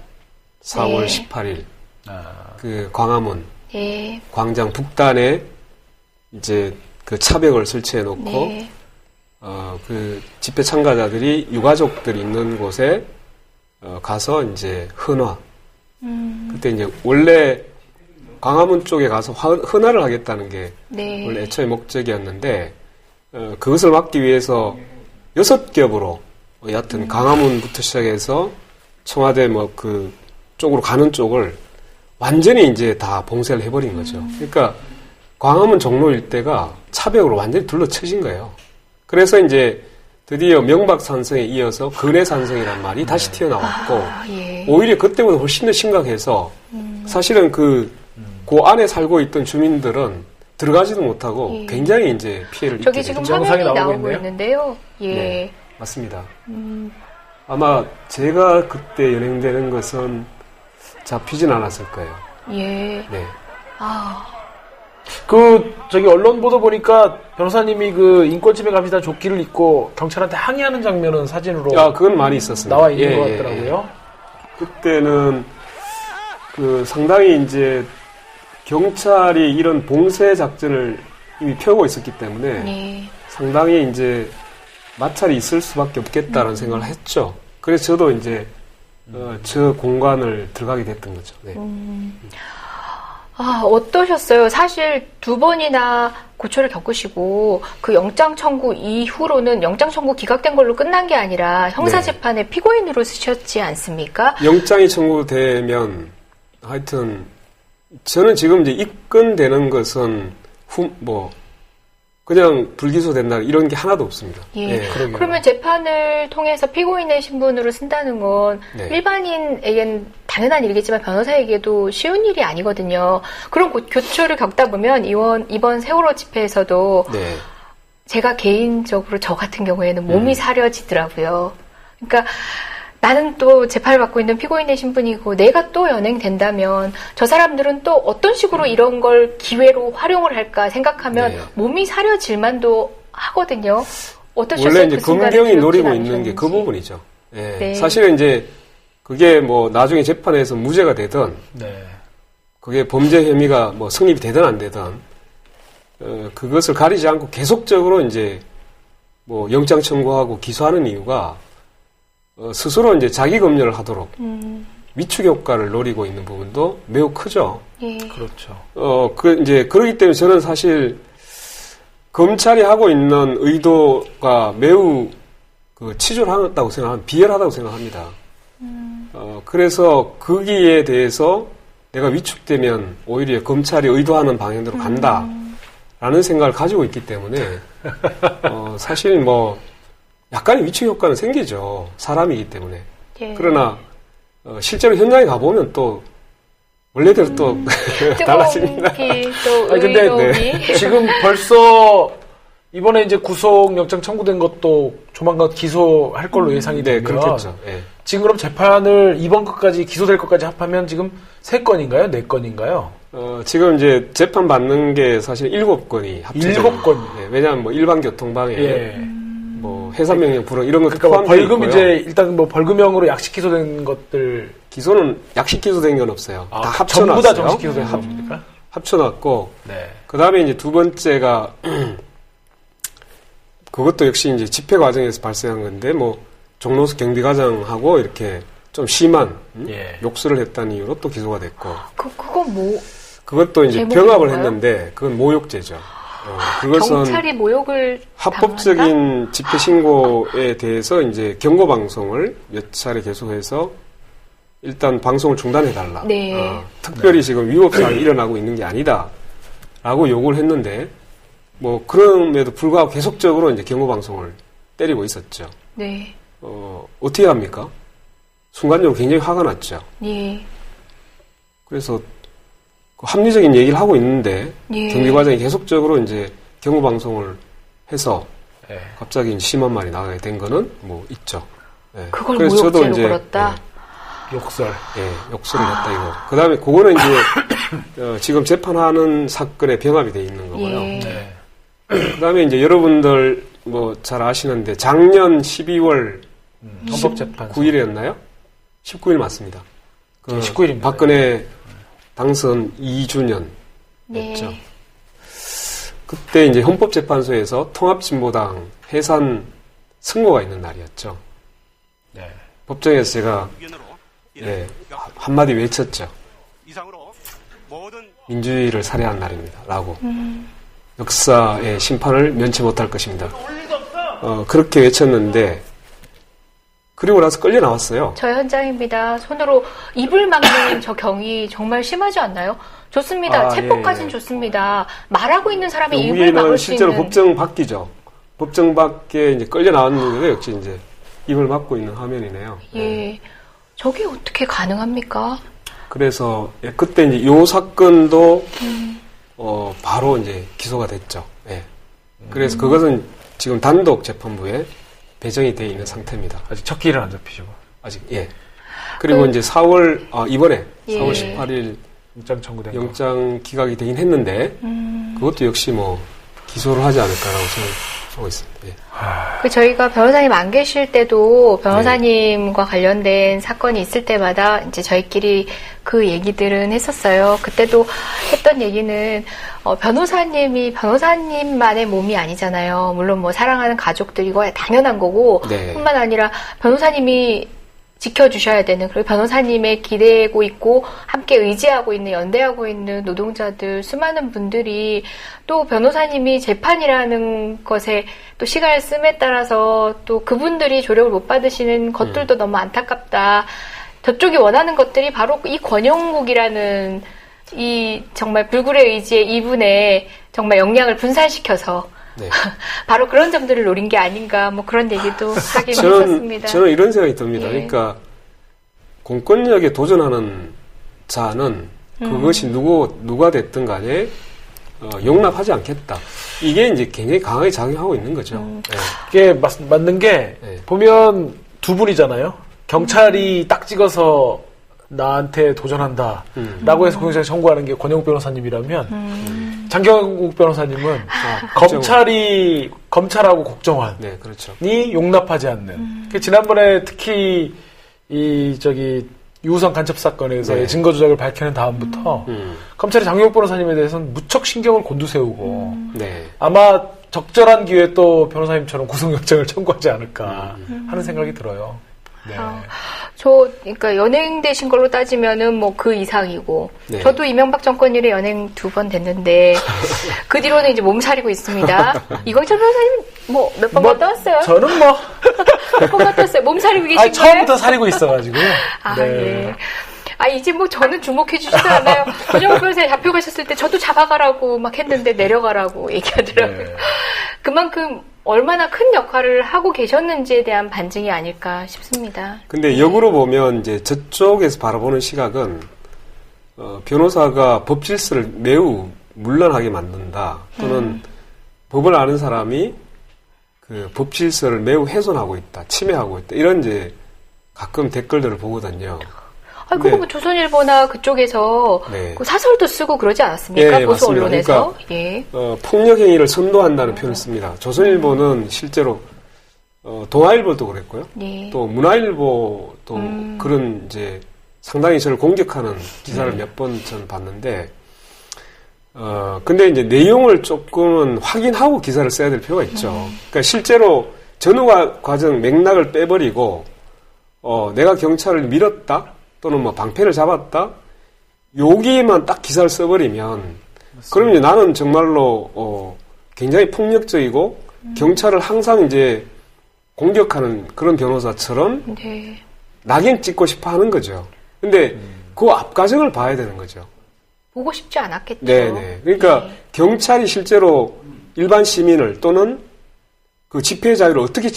4월 네. 18일, 그 광화문, 예. 광장 북단에 이제 그 차벽을 설치해 놓고, 네. 그 집회 참가자들이 유가족들이 있는 곳에, 가서 이제 헌화. 그때 이제 원래 광화문 쪽에 가서 헌화를 하겠다는 게 네. 원래 애초에 목적이었는데 그것을 막기 위해서 6겹으로 여하튼 광화문부터 시작해서 청와대 뭐 그 쪽으로 가는 쪽을 완전히 이제 다 봉쇄를 해버린 거죠. 그러니까 광화문 종로 일대가 차벽으로 완전히 둘러쳐진 거예요. 그래서 이제 드디어 명박산성에 이어서 근해산성이라는 말이 다시 튀어나왔고 예. 오히려 그때보다 훨씬 더 심각해서 사실은 그 안에 살고 있던 주민들은 들어가지도 못하고 예. 굉장히 이제 피해를 저기 입게 지금 되죠. 영상이 화면이 나오고 나오고 있네요. 있는데요. 예. 네, 맞습니다. 아마 제가 그때 연행되는 것은 잡히진 않았을 거예요. 예. 네. 아, 저기 언론 보도 보니까 변호사님이 그 인권침해 감시단 조끼를 입고 경찰한테 항의하는 장면은 사진으로 그건 많이 있었습니다. 나와 있는 예, 것 예, 같더라고요. 예. 그때는 그 상당히 이제 경찰이 이런 봉쇄 작전을 이미 펴고 있었기 때문에 예. 상당히 이제 마찰이 있을 수밖에 없겠다는 생각을 했죠. 그래서 저도 이제 저 공간을 들어가게 됐던 거죠. 네. 아, 어떠셨어요? 사실 두 번이나 고초를 겪으시고 그 영장 청구 이후로는 영장 청구 기각된 걸로 끝난 게 아니라 형사 재판에 피고인으로 쓰셨지 않습니까? 영장이 청구되면 하여튼 저는 지금 이제 입건되는 것은 그냥 불기소 된다 이런 게 하나도 없습니다. 예. 그러게요. 그러면 재판을 통해서 피고인의 신분으로 쓴다는 건 네. 일반인에겐 당연한 일이겠지만 변호사에게도 쉬운 일이 아니거든요. 그런 교초를 겪다 보면 이번 세월호 집회에서도 네. 제가 개인적으로 저 같은 경우에는 몸이 사려지더라고요. 그러니까 나는 또 재판을 받고 있는 피고인의 신분이고 내가 또 연행된다면 저 사람들은 또 어떤 식으로 이런 걸 기회로 활용을 할까 생각하면 네. 몸이 사려질 만도 하거든요. 어떠셨어요? 원래 이제 그 순간에 검경이 두렵진 노리고 있는 게 그 않으셨는지. 부분이죠. 예. 네. 사실은 이제 그게 뭐 나중에 재판에서 무죄가 되든 네. 그게 범죄 혐의가 뭐 성립이 되든 안 되든 그것을 가리지 않고 계속적으로 이제 뭐 영장 청구하고 기소하는 이유가 스스로 이제 자기 검열을 하도록 위축 효과를 노리고 있는 부분도 매우 크죠. 예. 그렇죠. 이제 그러기 때문에 저는 사실 검찰이 하고 있는 의도가 매우 치졸하다고 생각합니다. 비열하다고 생각합니다. 그래서 거기에 대해서 내가 위축되면 오히려 검찰이 의도하는 방향대로 간다라는 생각을 가지고 있기 때문에 사실 뭐 약간의 위축 효과는 생기죠. 사람이기 때문에. 예. 그러나 실제로 현장에 가보면 또 원래대로 또 달라집니다. 뜨거운 피, 또 아니, 근데 의로움이. 지금 벌써 이번에 이제 구속 영장 청구된 것도 조만간 기소할 걸로 예상이 네, 되면 그렇겠죠. 예. 지금 그럼 재판을 이번 것까지 기소될 것까지 합하면 지금 3건인가요? 4건인가요? 지금 이제 재판 받는 게 사실 7건이 합쳐져. 7건. 예, 왜냐하면 뭐 일반 교통방해, 예. 뭐 해산명령 불허 이런 것 그러니까 뭐 포함되어 벌금 있고요. 이제 일단 뭐 벌금형으로 약식 기소된 것들 기소는 약식 기소된 건 없어요. 다 전부 합쳐놨어요. 다 정식 기소된 겁니까? 합쳐놨고 네. 그 다음에 이제 두 번째가 그것도 역시 이제 집회 과정에서 발생한 건데 뭐 종로수 경비과장하고 이렇게 좀 심한 예. 욕설을 했다는 이유로 또 기소가 됐고 그건 뭐, 그것도 이제 제목이 병합을 뭔가요? 했는데 그건 모욕죄죠. 그것은 경찰이 모욕을 당한다? 합법적인 집회 신고에 대해서 이제 경고 방송을 몇 차례 계속해서 일단 방송을 중단해 달라. 네. 특별히 지금 위법 사항이 일어나고 있는 게 아니다라고 요구를 했는데 뭐 그럼에도 불구하고 계속적으로 이제 경고 방송을 때리고 있었죠. 네. 어떻게 합니까? 순간적으로 굉장히 화가 났죠. 예. 그래서 그 합리적인 얘기를 하고 있는데 예. 경비과장이 계속적으로 이제 경고 방송을 해서 예. 갑자기 심한 말이 나가게 된 거는 뭐 있죠. 예. 그걸 그래서 저도 모욕죄로 이제, 걸었다? 욕설. 욕설을 했다 이거. 그 다음에 그거는 이제 지금 재판하는 사건에 병합이 돼 있는 거고요. 예. 네. 그 다음에 이제 여러분들 뭐 잘 아시는데 작년 12월 헌법재판소 9일이었나요? 19일 맞습니다. 그 네, 19일입니다. 박근혜 당선 2주년 네. 였죠. 그때 이제 헌법재판소에서 통합진보당 해산 선고가 있는 날이었죠. 네. 법정에서 제가 한마디 외쳤죠. 민주주의를 살해한 날입니다. 라고. 역사의 심판을 면치 못할 것입니다. 그렇게 외쳤는데 그리고 나서 끌려 나왔어요. 저 현장입니다. 손으로 입을 막는 저 경위 정말 심하지 않나요? 좋습니다. 체포까지는 예. 좋습니다. 말하고 있는 사람이 입을 여기는 막을 수 실제로 있는. 법정 밖이죠. 법정 밖에 이제 끌려 나왔는 게 역시 이제 입을 막고 있는 화면이네요. 예. 저게 어떻게 가능합니까? 그래서 그때 이제 요 사건도 바로 이제 기소가 됐죠. 예. 그래서 그것은 지금 단독 재판부에 배정이 되어 있는 상태입니다. 아직 첫 길은 안 잡히시고. 아직, 예. 그리고 이제 이번에 예. 4월 18일 영장 청구된 거. 영장 기각이 되긴 했는데, 그것도 역시 기소를 하지 않을까라고 생각하고 있습니다. 예. 저희가 변호사님 안 계실 때도 변호사님과 관련된 사건이 있을 때마다 이제 저희끼리 그 얘기들은 했었어요. 그때도 했던 얘기는 변호사님이 변호사님만의 몸이 아니잖아요. 물론 뭐 사랑하는 가족들이고 당연한 거고 네. 뿐만 아니라 변호사님이 지켜주셔야 되는, 그리고 변호사님의 기대고 있고 함께 의지하고 있는, 연대하고 있는 노동자들, 수많은 분들이 또 변호사님이 재판이라는 것에 또 시간을 씀에 따라서 또 그분들이 조력을 못 받으시는 것들도 너무 안타깝다. 저쪽이 원하는 것들이 바로 이 권영국이라는 이 정말 불굴의 의지의 이분의 정말 역량을 분산시켜서 네. 바로 그런 점들을 노린 게 아닌가, 뭐 그런 얘기도 하긴 했었습니다. 저는 이런 생각이 듭니다. 예. 그러니까 공권력에 도전하는 자는 그것이 누가 됐든 간에 용납하지 않겠다. 이게 이제 굉장히 강하게 작용하고 있는 거죠. 네. 이게 맞는 게 네. 보면 두 분이잖아요. 경찰이 딱 찍어서 나한테 도전한다 라고 해서 공영장을 청구하는 게 권영국 변호사님이라면 장경욱 변호사님은 검찰하고 국정원이 네, 그렇죠. 용납하지 않는. 지난번에 특히 유우성 간첩 사건에서의 네. 증거 조작을 밝혀낸 다음부터 검찰이 장경욱 변호사님에 대해서는 무척 신경을 곤두세우고 네. 아마 적절한 기회에 또 변호사님처럼 구속영장을 청구하지 않을까 하는 생각이 들어요. 네. 그러니까 연행되신 걸로 따지면은 뭐 그 이상이고, 네. 저도 이명박 정권 이래 연행 2번 됐는데, 그 뒤로는 이제 몸살이고 있습니다. 이광철 변호사님 뭐 몇 번 갔다 왔어요? 저는 몇 번 갔다 왔어요? 몸살이고 계신 거예요? 처음부터 사리고 있어가지고요. 예. 이제 뭐 저는 주목해주지도 않아요. 권영국 변호사님 잡혀가셨을 때 저도 잡아가라고 막 했는데 내려가라고 얘기하더라고요. 네. 그만큼 얼마나 큰 역할을 하고 계셨는지에 대한 반증이 아닐까 싶습니다. 근데 역으로 보면 이제 저쪽에서 바라보는 시각은 변호사가 법 질서를 매우 문란하게 만든다. 또는 법을 아는 사람이 그 법 질서를 매우 훼손하고 있다, 침해하고 있다. 이런 이제 가끔 댓글들을 보거든요. 그거 뭐 조선일보나 그쪽에서 네. 그 사설도 쓰고 그러지 않았습니까? 예, 보수 맞습니다. 언론에서. 그러니까, 예. 폭력 행위를 선도한다는 표현을 씁니다. 조선일보는 실제로 동아일보도 그랬고요. 예. 또 문화일보도 그런 이제 상당히 저를 공격하는 기사를 몇 번 저는 봤는데, 근데 이제 내용을 조금은 확인하고 기사를 써야 될 필요가 있죠. 그러니까 실제로 전후 과정 맥락을 빼버리고, 내가 경찰을 밀었다, 또는 뭐 방패를 잡았다, 여기에만 딱 기사를 써버리면, 그럼 이제 나는 정말로, 굉장히 폭력적이고, 경찰을 항상 이제 공격하는 그런 변호사처럼, 네. 낙인 찍고 싶어 하는 거죠. 근데 그 앞과정을 봐야 되는 거죠. 보고 싶지 않았겠죠. 네네. 그러니까 네. 경찰이 실제로 일반 시민을 또는 그 집회 자유를 어떻게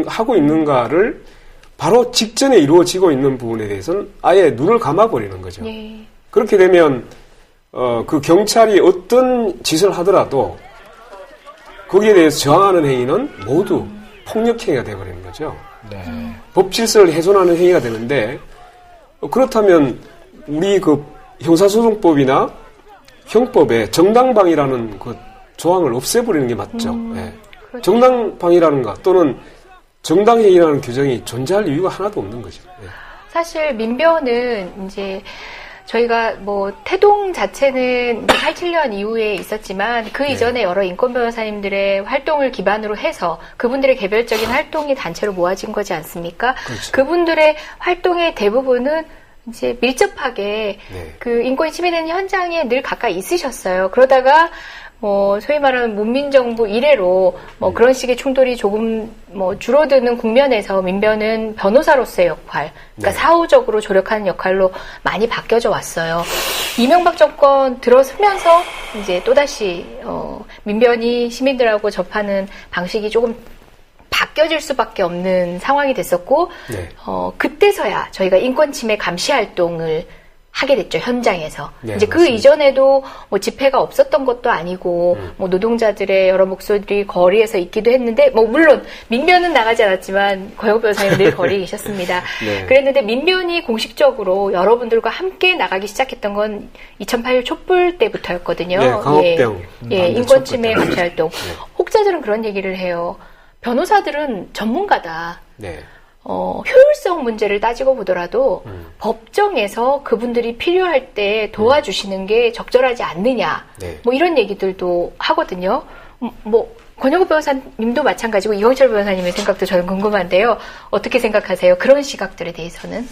하고 있는가를 바로 직전에 이루어지고 있는 부분에 대해서는 아예 눈을 감아버리는 거죠. 네. 그렇게 되면, 그 경찰이 어떤 짓을 하더라도 거기에 대해서 저항하는 행위는 모두 폭력행위가 되어버리는 거죠. 네. 법 질서를 훼손하는 행위가 되는데, 그렇다면 우리 그 형사소송법이나 형법에 정당방위라는 그 조항을 없애버리는 게 맞죠. 예. 그렇죠. 정당방위라는가 또는 정당행위라는 규정이 존재할 이유가 하나도 없는 거죠. 예. 사실 민변은 이제 저희가 뭐 태동 자체는 87년 이후에 있었지만 그 이전에 여러 인권 변호사님들의 활동을 기반으로 해서 그분들의 개별적인 활동이 단체로 모아진 거지 않습니까? 그렇죠. 그분들의 활동의 대부분은 이제 밀접하게 네. 그 인권이 침해되는 현장에 늘 가까이 있으셨어요. 그러다가 뭐 소위 말하는 문민정부 이래로 뭐 그런 식의 충돌이 조금 뭐 줄어드는 국면에서 민변은 변호사로서의 역할, 그러니까 네. 사후적으로 조력하는 역할로 많이 바뀌어져 왔어요. 이명박 정권 들어서면서 이제 또다시 민변이 시민들하고 접하는 방식이 조금 바뀌어질 수밖에 없는 상황이 됐었고, 네. 그때서야 저희가 인권 침해 감시 활동을 하게 됐죠, 현장에서. 네, 이제 그 맞습니다. 이전에도 뭐 집회가 없었던 것도 아니고, 뭐 노동자들의 여러 목소리들이 거리에서 있기도 했는데, 뭐 물론 민변은 나가지 않았지만, 권영국 변호사님 늘 거리에 계셨습니다. 네. 그랬는데 민변이 공식적으로 여러분들과 함께 나가기 시작했던 건 2008 촛불 때부터였거든요. 네, 강업병. 예, 인권침해 감시활동. 혹자들은 그런 얘기를 해요. 변호사들은 전문가다. 네. 효율성 문제를 따지고 보더라도 법정에서 그분들이 필요할 때 도와주시는 게 적절하지 않느냐. 네. 뭐 이런 얘기들도 하거든요. 뭐 권영국 변호사님도 마찬가지고 이광철 변호사님의 생각도 저는 궁금한데요. 어떻게 생각하세요? 그런 시각들에 대해서는?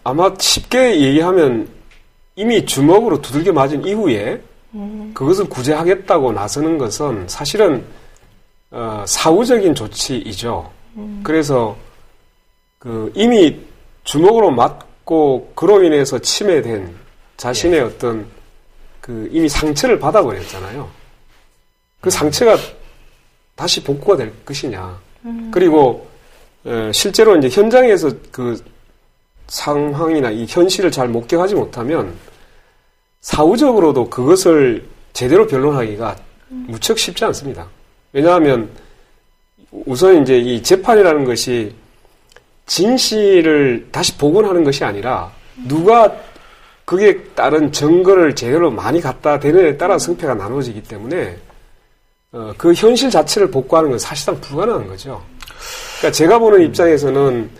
아마 쉽게 얘기하면 이미 주먹으로 두들겨 맞은 이후에 그것을 구제하겠다고 나서는 것은 사실은 사후적인 조치이죠. 그래서 이미 주먹으로 맞고 그로 인해서 침해된 자신의 어떤 이미 상처를 받아버렸잖아요. 그 상처가 다시 복구가 될 것이냐. 그리고 실제로 이제 현장에서 그 상황이나 이 현실을 잘 목격하지 못하면 사후적으로도 그것을 제대로 변론하기가 무척 쉽지 않습니다. 왜냐하면 우선 이제 이 재판이라는 것이 진실을 다시 복원하는 것이 아니라 누가 그게 따른 증거를 제대로 많이 갖다 대느냐에 따라 승패가 나눠지기 때문에 그 현실 자체를 복구하는 건 사실상 불가능한 거죠. 그러니까 제가 보는 입장에서는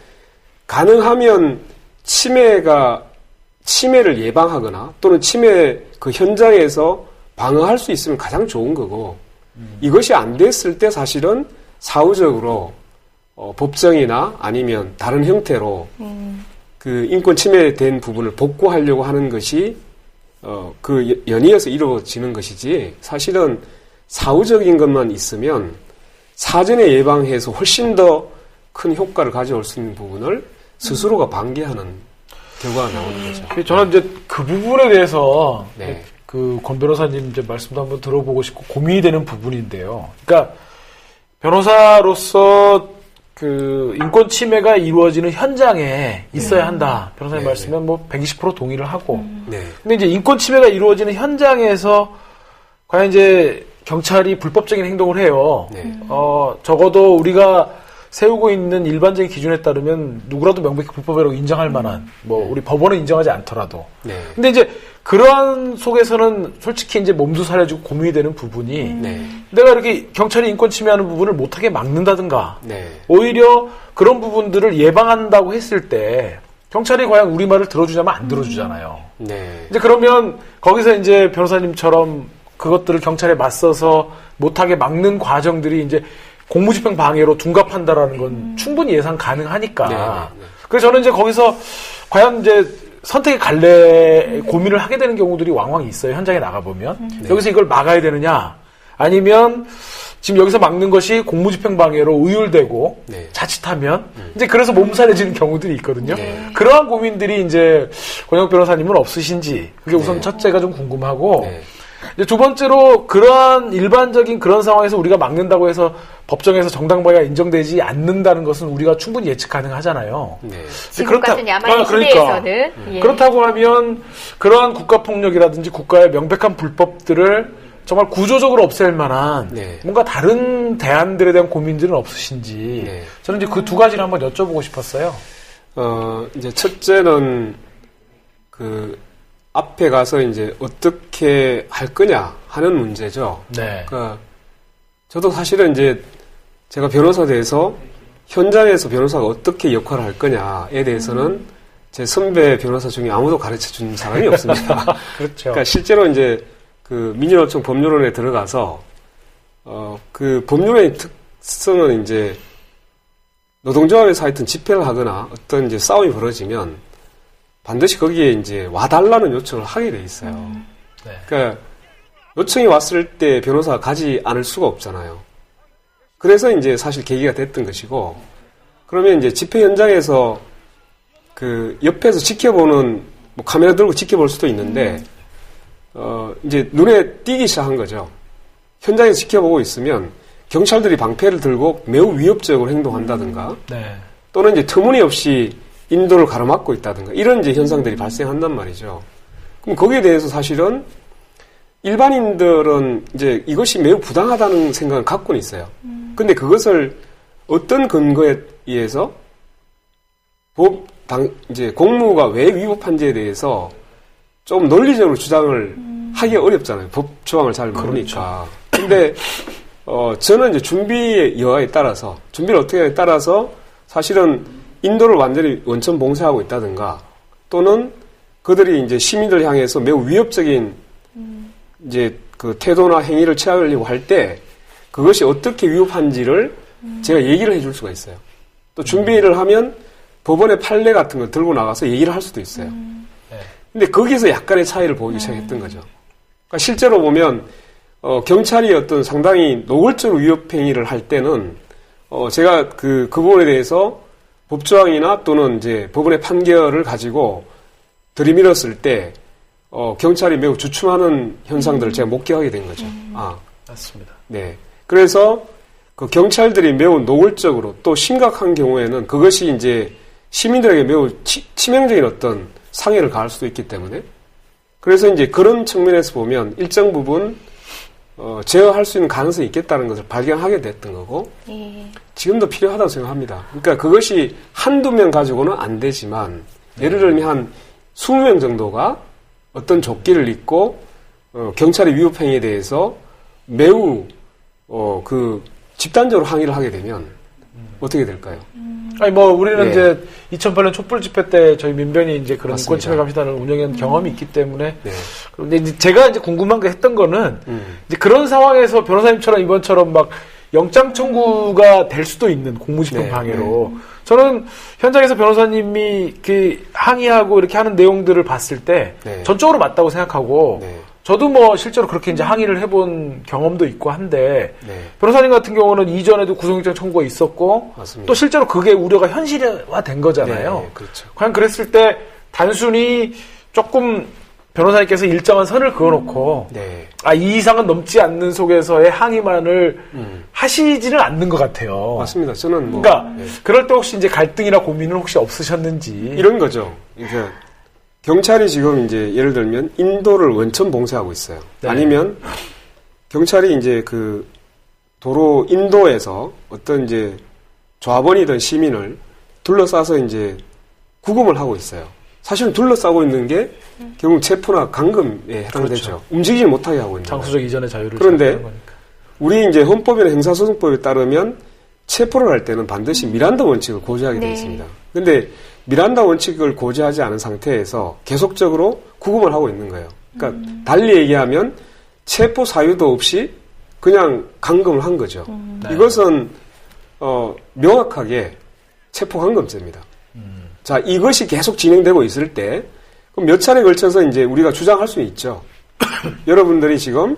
가능하면 침해를 예방하거나 또는 침해 그 현장에서 방어할 수 있으면 가장 좋은 거고 이것이 안 됐을 때 사실은 사후적으로 법정이나 아니면 다른 형태로 그 인권 침해된 부분을 복구하려고 하는 것이 그 연이어서 이루어지는 것이지 사실은 사후적인 것만 있으면 사전에 예방해서 훨씬 더 큰 효과를 가져올 수 있는 부분을 스스로가 방기하는 결과가 나오는 거죠. 저는 이제 그 부분에 대해서 네. 그 권 변호사님 이제 말씀도 한번 들어보고 싶고 고민이 되는 부분인데요. 그러니까 변호사로서 그 인권 침해가 이루어지는 현장에 있어야 한다. 변호사님 네, 말씀은 뭐 120% 동의를 하고. 네. 근데 이제 인권 침해가 이루어지는 현장에서 과연 이제 경찰이 불법적인 행동을 해요. 네. 적어도 우리가 세우고 있는 일반적인 기준에 따르면 누구라도 명백히 불법이라고 인정할 만한 뭐 우리 법원은 인정하지 않더라도. 네. 근데 이제 그러한 속에서는 솔직히 이제 몸도 사려지고 고민이 되는 부분이 네. 내가 이렇게 경찰이 인권 침해하는 부분을 못하게 막는다든가 네. 오히려 그런 부분들을 예방한다고 했을 때 경찰이 과연 우리 말을 들어주냐면 안 들어주잖아요. 네. 이제 그러면 거기서 이제 변호사님처럼 그것들을 경찰에 맞서서 못하게 막는 과정들이 이제 공무집행 방해로 둔갑한다라는 건 충분히 예상 가능하니까. 네. 그래서 저는 이제 거기서 과연 이제 선택의 갈래 고민을 하게 되는 경우들이 왕왕 있어요. 현장에 나가보면. 여기서 이걸 막아야 되느냐 아니면 지금 여기서 막는 것이 공무집행 방해로 의율되고 네. 자칫하면 이제 그래서 몸살해지는 경우들이 있거든요. 네. 그러한 고민들이 이제 권영국 변호사님은 없으신지 그게 우선 첫째가 좀 궁금하고 네. 이제 두 번째로 그러한 일반적인 그런 상황에서 우리가 막는다고 해서 법정에서 정당방위가 인정되지 않는다는 것은 우리가 충분히 예측 가능하잖아요. 네. 지금 같은 야만의 시대에서는 예. 그렇다고 하면 그러한 국가폭력이라든지 국가의 명백한 불법들을 정말 구조적으로 없앨 만한 네. 뭔가 다른 대안들에 대한 고민들은 없으신지 네. 저는 이제 그 두 가지를 한번 여쭤보고 싶었어요. 이제 첫째는 앞에 가서 이제 어떻게 할 거냐 하는 문제죠. 네. 그러니까 저도 사실은 이제 제가 변호사 돼서 현장에서 변호사가 어떻게 역할을 할 거냐에 대해서는 제 선배 변호사 중에 아무도 가르쳐 준 사람이 없습니다. 그렇죠. 그러니까 실제로 이제 그 민주노총 법률원에 들어가서 그 법률원의 특성은 이제 노동조합에서 하여튼 집회를 하거나 어떤 이제 싸움이 벌어지면 반드시 거기에 이제 와달라는 요청을 하게 돼 있어요. 네. 그러니까 요청이 왔을 때 변호사가 가지 않을 수가 없잖아요. 그래서 이제 사실 계기가 됐던 것이고, 그러면 이제 집회 현장에서 그 옆에서 지켜보는 뭐 카메라 들고 지켜볼 수도 있는데, 이제 눈에 띄기 시작한 거죠. 현장에서 지켜보고 있으면 경찰들이 방패를 들고 매우 위협적으로 행동한다든가, 네. 또는 이제 터무니없이 인도를 가로막고 있다든가 이런 이제 현상들이 발생한단 말이죠. 그럼 거기에 대해서 사실은 일반인들은 이제 이것이 매우 부당하다는 생각을 갖고는 있어요. 근데 그것을 어떤 근거에 의해서 이제 공무가 왜 위법한지에 대해서 좀 논리적으로 주장을 하기 어렵잖아요. 법 조항을 잘 모르니까. 근데 저는 이제 준비의 여하에 따라서 준비를 어떻게 하냐에 따라서 사실은 인도를 완전히 원천 봉쇄하고 있다든가 또는 그들이 이제 시민들 향해서 매우 위협적인 이제 그 태도나 행위를 취하려고 할 때 그것이 어떻게 위협한지를 제가 얘기를 해줄 수가 있어요. 또 준비를 하면 법원의 판례 같은 걸 들고 나가서 얘기를 할 수도 있어요. 근데 거기서 약간의 차이를 보기 시작했던 거죠. 그러니까 실제로 보면 경찰이 어떤 상당히 노골적으로 위협 행위를 할 때는 제가 그 부분에 대해서 법조항이나 또는 이제 법원의 판결을 가지고 들이밀었을 때 경찰이 매우 주춤하는 현상들을 제가 목격하게 된 거죠. 맞습니다. 네. 그래서 그 경찰들이 매우 노골적으로 또 심각한 경우에는 그것이 이제 시민들에게 매우 치명적인 어떤 상해를 가할 수도 있기 때문에 그래서 이제 그런 측면에서 보면 일정 부분 제어할 수 있는 가능성이 있겠다는 것을 발견하게 됐던 거고 지금도 필요하다고 생각합니다. 그러니까 그것이 한두 명 가지고는 안 되지만 예를 들면 한 20명 정도가 어떤 조끼를 입고 경찰의 위협 행위에 대해서 매우 그 집단적으로 항의를 하게 되면 어떻게 될까요? 아니 뭐 우리는 이제 2008년 촛불 집회 때 저희 민변이 이제 그런 맞습니다. 인권침해 감시단을 운영한 경험이 있기 때문에 그런데 이제 제가 이제 궁금한 게 했던 거는 이제 그런 상황에서 변호사님처럼 이번처럼 막 영장 청구가 될 수도 있는 공무집행 방해로 저는 현장에서 변호사님이 그 항의하고 이렇게 하는 내용들을 봤을 때 전적으로 맞다고 생각하고 저도 뭐 실제로 그렇게 이제 항의를 해본 경험도 있고 한데 변호사님 같은 경우는 이전에도 구속영장 청구가 있었고 맞습니다. 또 실제로 그게 우려가 현실화된 거잖아요. 그렇죠. 과연 그랬을 때 단순히 조금 변호사님께서 일정한 선을 그어놓고 이 이상은 넘지 않는 속에서의 항의만을 하시지는 않는 것 같아요. 맞습니다. 저는 뭐 그러니까 그럴 때 혹시 이제 갈등이나 고민은 혹시 없으셨는지 이런 거죠. 그러니까 경찰이 지금 이제 예를 들면 인도를 원천 봉쇄하고 있어요. 아니면 경찰이 이제 그 도로 인도에서 어떤 이제 좌번이든 시민을 둘러싸서 이제 구금을 하고 있어요. 사실은 둘러싸고 있는 게 결국 체포나 감금에 해당되죠. 움직이지 못하게 하고 있는 장소적 거예요. 이전의 자유를 그런데 거니까. 우리 이제 헌법이나 형사소송법에 따르면 체포를 할 때는 반드시 미란다 원칙을 고지하게 되어 있습니다. 근데 미란다 원칙을 고지하지 않은 상태에서 계속적으로 구금을 하고 있는 거예요. 그러니까 달리 얘기하면 체포 사유도 없이 그냥 감금을 한 거죠. 이것은 명확하게 체포 감금죄입니다. 자, 이것이 계속 진행되고 있을 때 그럼 몇 차례 걸쳐서 이제 우리가 주장할 수 있죠. 여러분들이 지금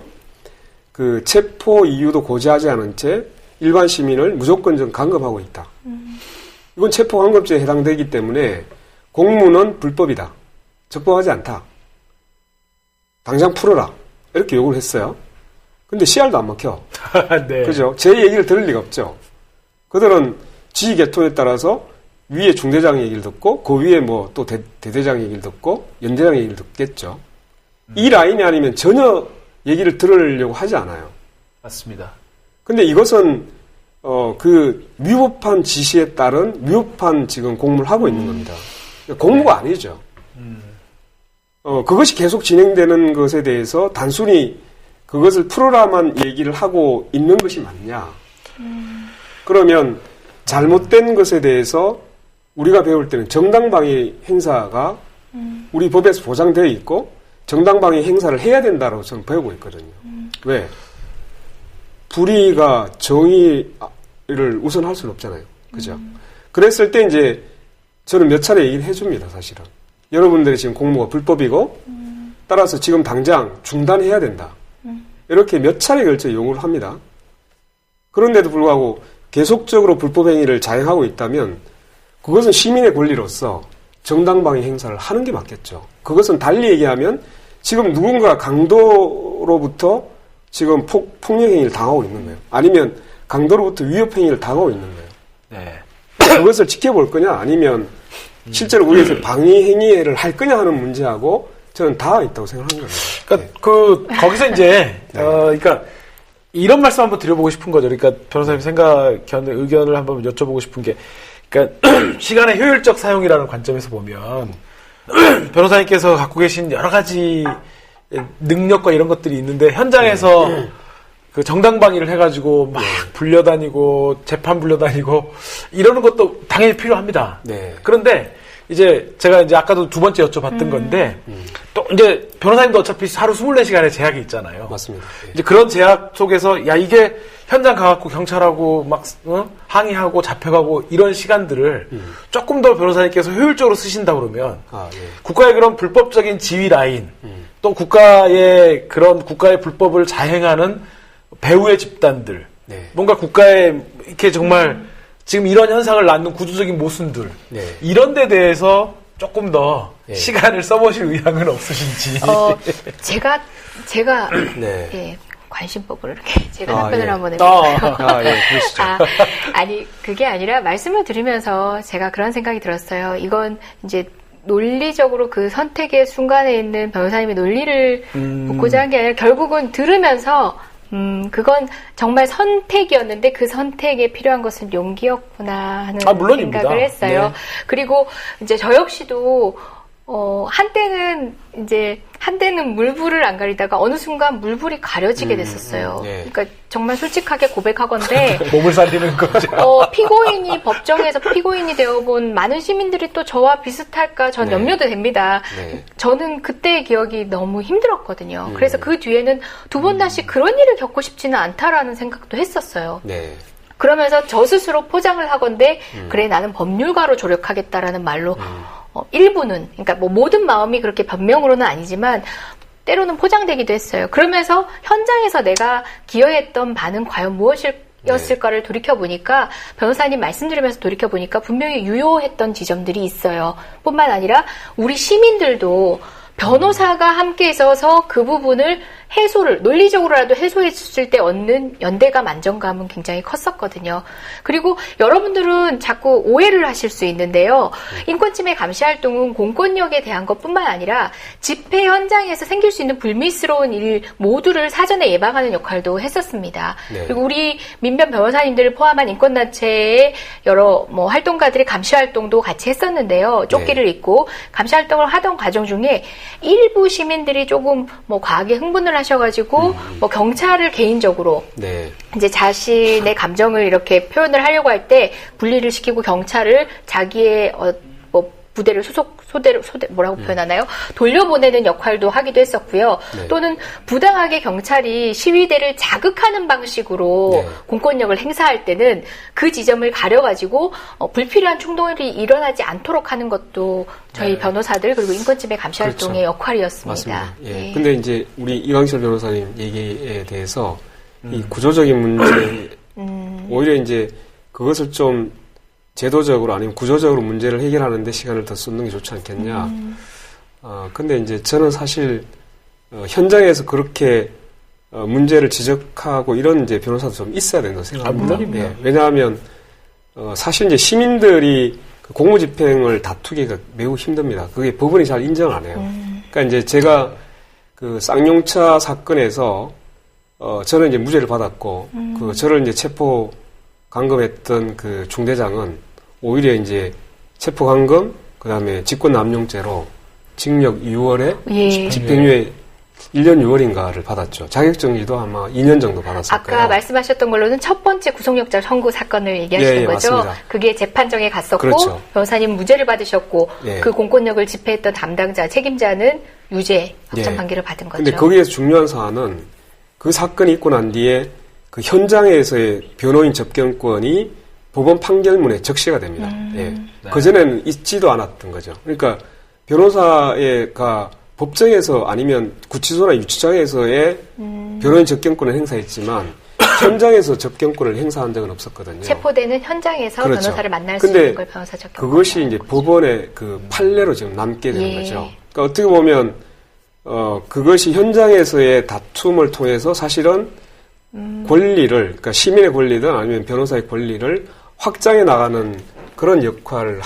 그 체포 이유도 고지하지 않은 채 일반 시민을 무조건적 감금하고 있다. 이건 체포 감금죄에 해당되기 때문에 공무는 불법이다. 적법하지 않다. 당장 풀어라. 이렇게 요구를 했어요. 근데 씨알도 안 먹혀. 그죠? 제 얘기를 들을 리가 없죠. 그들은 지휘 계통에 따라서 위에 중대장 얘기를 듣고 그 위에 뭐 또 대대장 얘기를 듣고 연대장 얘기를 듣겠죠. 이 라인이 아니면 전혀 얘기를 들으려고 하지 않아요. 맞습니다. 근데 이것은 그 위법한 지시에 따른 위법한 지금 공무를 하고 있는 겁니다. 공무가 아니죠. 그것이 계속 진행되는 것에 대해서 단순히 그것을 풀어라만 얘기를 하고 있는 것이 맞냐? 그러면 잘못된 것에 대해서 우리가 배울 때는 정당방위 행사가 우리 법에서 보장되어 있고 정당방위 행사를 해야 된다고 저는 배우고 있거든요. 왜? 불의가 정의를 우선할 수는 없잖아요. 그죠? 그랬을 때 이제 저는 몇 차례 얘기를 해줍니다, 사실은. 여러분들이 지금 공무가 불법이고 따라서 지금 당장 중단해야 된다. 이렇게 몇 차례 걸쳐 요구를 합니다. 그런데도 불구하고 계속적으로 불법 행위를 자행하고 있다면 그것은 시민의 권리로서 정당방위 행사를 하는 게 맞겠죠. 그것은 달리 얘기하면 지금 누군가 강도로부터 지금 폭력행위를 당하고 있는 거예요. 아니면 강도로부터 위협행위를 당하고 있는 거예요. 그것을 지켜볼 거냐 아니면 실제로 우리에서 방위 행위를 할 거냐 하는 문제하고 저는 다 있다고 생각하는 겁니다. 그러니까 거기서 이제 그러니까 이런 말씀 한번 드려보고 싶은 거죠. 그러니까 변호사님 의견을 한번 여쭤보고 싶은 게, 그러니까 시간의 효율적 사용이라는 관점에서 보면 변호사님께서 갖고 계신 여러 가지 능력과 이런 것들이 있는데 현장에서 그 정당방위를 해가지고 막 불려다니고 재판 불려다니고 이러는 것도 당연히 필요합니다. 네. 그런데 이제 제가 이제 아까도 두 번째 여쭤봤던 건데 또 이제 변호사님도 어차피 하루 24시간의 제약이 있잖아요. 맞습니다. 예. 이제 그런 제약 속에서 야 이게 현장 가갖고 경찰하고 막 항의하고 잡혀가고 이런 시간들을 조금 더 변호사님께서 효율적으로 쓰신다 그러면 국가의 그런 불법적인 지휘 라인 또 국가의 불법을 자행하는 배후의 집단들 뭔가 국가에 이렇게 정말 지금 이런 현상을 낳는 구조적인 모순들 이런 데 대해서 조금 더 시간을 써보실 의향은 없으신지. 제가 네. 관심법을 이렇게 제가 답변을 한번 해볼까요? 그러시죠. 아니 그게 아니라 말씀을 들으면서 제가 그런 생각이 들었어요. 이건 이제 논리적으로 그 선택의 순간에 있는 변호사님의 논리를 묻고자 한 게 아니라 결국은 들으면서 그건 정말 선택이었는데 그 선택에 필요한 것은 용기였구나 하는 물론입니다. 생각을 했어요. 네. 그리고 이제 저 역시도 한때는 물불을 안 가리다가 어느 순간 물불이 가려지게 됐었어요. 그러니까 정말 솔직하게 고백하건대 몸을 살리는 거죠. 법정에서 피고인이 되어본 많은 시민들이 또 저와 비슷할까 전 염려도 됩니다. 저는 그때의 기억이 너무 힘들었거든요. 그래서 그 뒤에는 두 번 다시 그런 일을 겪고 싶지는 않다라는 생각도 했었어요. 그러면서 저 스스로 포장을 하건대 그래 나는 법률가로 조력하겠다라는 말로 일부는 그러니까 뭐 모든 마음이 그렇게 변명으로는 아니지만 때로는 포장되기도 했어요. 그러면서 현장에서 내가 기여했던 바는 과연 무엇이었을까를 돌이켜보니까 변호사님 말씀 들으면서 돌이켜보니까 분명히 유효했던 지점들이 있어요. 뿐만 아니라 우리 시민들도 변호사가 함께 있어서 그 부분을 논리적으로라도 해소했을 때 얻는 연대감, 안정감은 굉장히 컸었거든요. 그리고 여러분들은 자꾸 오해를 하실 수 있는데요. 인권침해 감시활동은 공권력에 대한 것뿐만 아니라 집회 현장에서 생길 수 있는 불미스러운 일 모두를 사전에 예방하는 역할도 했었습니다. 그리고 우리 민변 변호사님들을 포함한 인권단체의 여러 활동가들의 감시활동도 같이 했었는데요. 조끼를 입고 감시활동을 하던 과정 중에 일부 시민들이 조금 과하게 흥분을 하셔가지고 경찰을 개인적으로 이제 자신의 감정을 이렇게 표현을 하려고 할 때 분리를 시키고 경찰을 자기의 부대를 뭐라고 표현하나요? 돌려보내는 역할도 하기도 했었고요. 또는 부당하게 경찰이 시위대를 자극하는 방식으로 공권력을 행사할 때는 그 지점을 가려가지고 불필요한 충동이 일어나지 않도록 하는 것도 저희 변호사들 그리고 인권침해 감시활동의 역할이었습니다. 맞습니다. 근데 이제 우리 이광철 변호사님 얘기에 대해서 이 구조적인 문제 오히려 이제 그것을 좀 제도적으로 아니면 구조적으로 문제를 해결하는데 시간을 더 쏟는 게 좋지 않겠냐. 근데 이제 저는 사실, 현장에서 그렇게, 문제를 지적하고 이런 이제 변호사도 좀 있어야 된다고 생각합니다. 왜냐하면, 사실 이제 시민들이 그 공무집행을 다투기가 매우 힘듭니다. 그게 법원이 잘 인정을 안 해요. 그러니까 이제 제가 그 쌍용차 사건에서, 저는 이제 무죄를 받았고, 저를 이제 체포, 감금했던 그 중대장은 오히려 이제 체포감금, 그 다음에 직권남용죄로 징역 6월에 집행유예 1년 6월인가를 받았죠. 자격정지도 아마 2년 정도 받았을 거예요. 아까 말씀하셨던 걸로는 첫 번째 구속영장 청구 사건을 얘기하시는 거죠? 맞습니다. 그게 재판정에 갔었고 그렇죠. 변호사님 무죄를 받으셨고 그 공권력을 집행했던 담당자, 책임자는 유죄 확정 판결을 받은 거죠. 근데 거기에서 중요한 사안은 그 사건이 있고 난 뒤에 그 현장에서의 변호인 접견권이 법원 판결문에 적시가 됩니다. 그전에는 있지도 않았던 거죠. 그러니까 변호사가 법정에서 아니면 구치소나 유치장에서의 변호인 접견권을 행사했지만 현장에서 접견권을 행사한 적은 없었거든요. 체포되는 현장에서 변호사를 만날 수 근데 있는 걸 변호사 접견권. 그것이 이제 법원의 그 판례로 지금 남게 되는 거죠. 그러니까 어떻게 보면 그것이 현장에서의 다툼을 통해서 사실은 권리를, 그러니까 시민의 권리든 아니면 변호사의 권리를 확장해 나가는 그런 역할을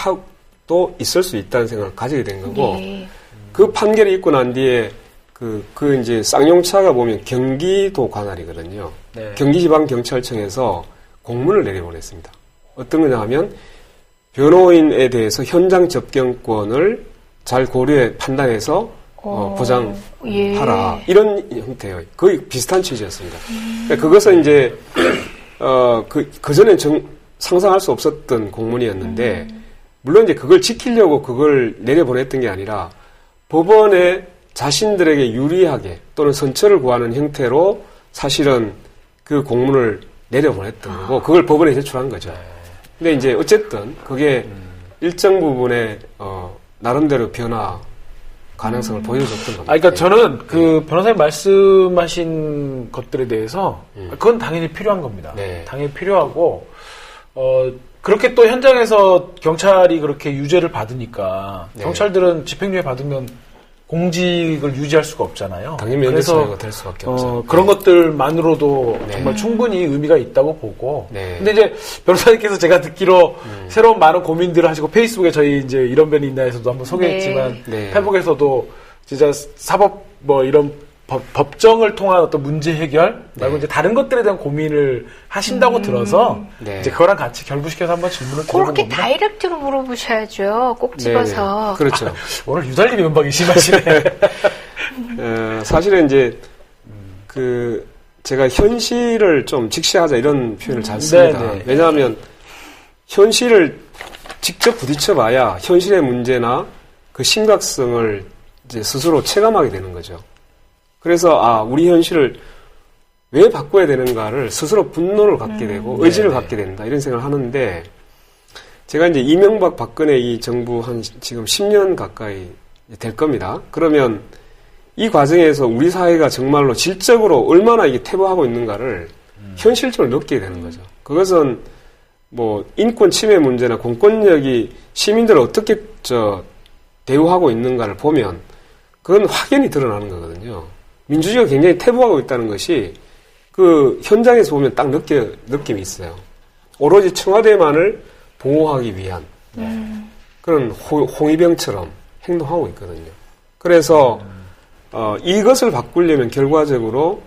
또 있을 수 있다는 생각을 가지게 된 거고, 네. 그 판결이 있고 난 뒤에 그 이제 쌍용차가 보면 경기도 관할이거든요. 네. 경기지방경찰청에서 공문을 내려보냈습니다. 어떤 거냐 하면 변호인에 대해서 현장 접견권을 잘 고려해 판단해서 보장하라. 예. 이런 형태예요. 거의 비슷한 취지였습니다. 그러니까 그것은 이제 그전엔 상상할 수 없었던 공문이었는데 물론 이제 그걸 지키려고 그걸 내려보냈던 게 아니라 법원에 자신들에게 유리하게 또는 선처를 구하는 형태로 사실은 그 공문을 내려보냈던 거고 그걸 법원에 제출한 거죠. 근데 이제 어쨌든 그게 일정 부분의 나름대로 변화 가능성을 보여줬던 겁니다. 그러니까 저는 그 변호사님 말씀하신 것들에 대해서 그건 당연히 필요한 겁니다. 네. 당연히 필요하고 그렇게 또 현장에서 경찰이 그렇게 유죄를 받으니까 네. 경찰들은 집행유예 받으면 공직을 유지할 수가 없잖아요. 당연히 면제처리가 될 수밖에 없죠. 그런 것들만으로도 네. 정말 충분히 의미가 있다고 보고. 네. 근데 이제 변호사님께서 제가 듣기로 새로운 많은 고민들을 하시고 페이스북에 저희 이제 이런 변이 있나에서도 한번 소개했지만 네. 페북에서도 진짜 사법 뭐 이런 법정을 통한 어떤 문제 해결 말고 이제 다른 것들에 대한 고민을 하신다고 들어서 네. 이제 그거랑 같이 결부시켜서 한번 질문을 드려본 그렇게 겁니다. 다이렉트로 물어보셔야죠. 꼭 집어서. 네. 그렇죠. 오늘 유달리 면박이 심하시네. 사실은 이제 제가 현실을 좀 직시하자 이런 표현을 잘 씁니다. 네네. 왜냐하면 현실을 직접 부딪혀봐야 현실의 문제나 그 심각성을 이제 스스로 체감하게 되는 거죠. 그래서 우리 현실을 왜 바꿔야 되는가를 스스로 분노를 갖게 되고 의지를 갖게 된다 이런 생각을 하는데 제가 이제 이명박 박근혜 이 정부 한 지금 10년 가까이 될 겁니다. 그러면 이 과정에서 우리 사회가 정말로 질적으로 얼마나 이게 퇴보하고 있는가를 현실적으로 느끼게 되는 거죠. 그것은 뭐 인권 침해 문제나 공권력이 시민들을 어떻게 대우하고 있는가를 보면 그건 확연히 드러나는 거거든요. 민주주의가 굉장히 퇴보하고 있다는 것이 그 현장에서 보면 딱 느낌이 있어요. 오로지 청와대만을 보호하기 위한 그런 홍위병처럼 행동하고 있거든요. 그래서 이것을 바꾸려면 결과적으로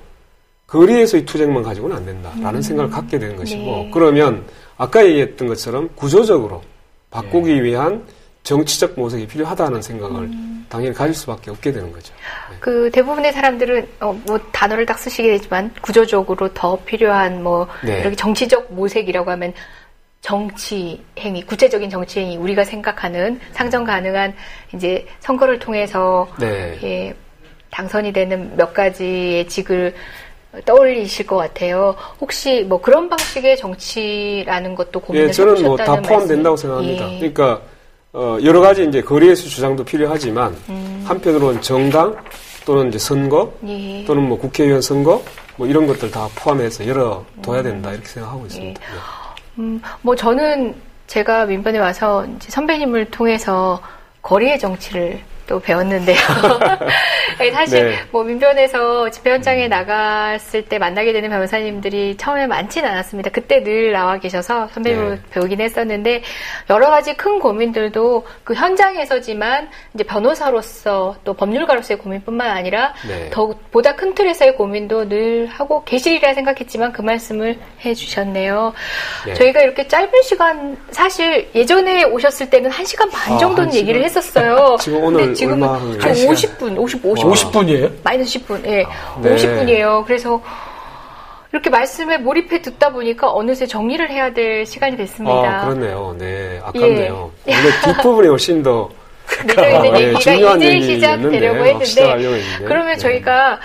거리에서의 투쟁만 가지고는 안 된다라는 생각을 갖게 되는 것이고 네. 그러면 아까 얘기했던 것처럼 구조적으로 바꾸기 위한 정치적 모색이 필요하다는 생각을 당연히 가질 수밖에 없게 되는 거죠. 네. 그 대부분의 사람들은 뭐 단어를 딱 쓰시게 되지만 구조적으로 더 필요한 뭐 네. 이렇게 정치적 모색이라고 하면 정치 행위, 구체적인 정치 행위, 우리가 생각하는 상정 가능한 이제 선거를 통해서 네. 예, 당선이 되는 몇 가지의 직을 떠올리실 것 같아요. 혹시 뭐 그런 방식의 정치라는 것도 고민을 예, 저는 뭐 해보셨다는 다 포함된다고 생각합니다. 예. 그러니까 여러 가지 이제 거리에서 주장도 필요하지만 한편으로는 정당 또는 이제 선거 예. 또는 뭐 국회의원 선거 뭐 이런 것들 다 포함해서 열어둬야 된다 이렇게 생각하고 있습니다. 뭐 저는 제가 민변에 와서 이제 선배님을 통해서 거리의 정치를 또 배웠는데요. 사실 네. 뭐 민변에서 집회 현장에 나갔을 때 만나게 되는 변호사님들이 처음에 많지는 않았습니다. 그때 늘 나와 계셔서 선배님으로 네. 배우긴 했었는데 여러 가지 큰 고민들도 그 현장에서지만 이제 변호사로서 또 법률가로서의 고민뿐만 아니라 네. 보다 큰 틀에서의 고민도 늘 하고 계시리라 생각했지만 그 말씀을 해주셨네요. 네. 저희가 이렇게 짧은 시간 사실 예전에 오셨을 때는 1시간 반 정도는 1시간? 얘기를 했었어요. 지금 오늘 근데 지금은 얼마 하는 한 거예요? 50분, 50분이에요? 마이너스 10분, 예. 네. 50분이에요. 그래서 이렇게 말씀에 몰입해 듣다 보니까 어느새 정리를 해야 될 시간이 됐습니다. 그렇네요. 네, 아깝네요. 예. 원래 뒷부분이 훨씬 더 늦어 있는 예, 얘기가 중요한 이제 얘기였는데, 시작되려고 시작하려고 했는데, 했는데. 그러면 네. 저희가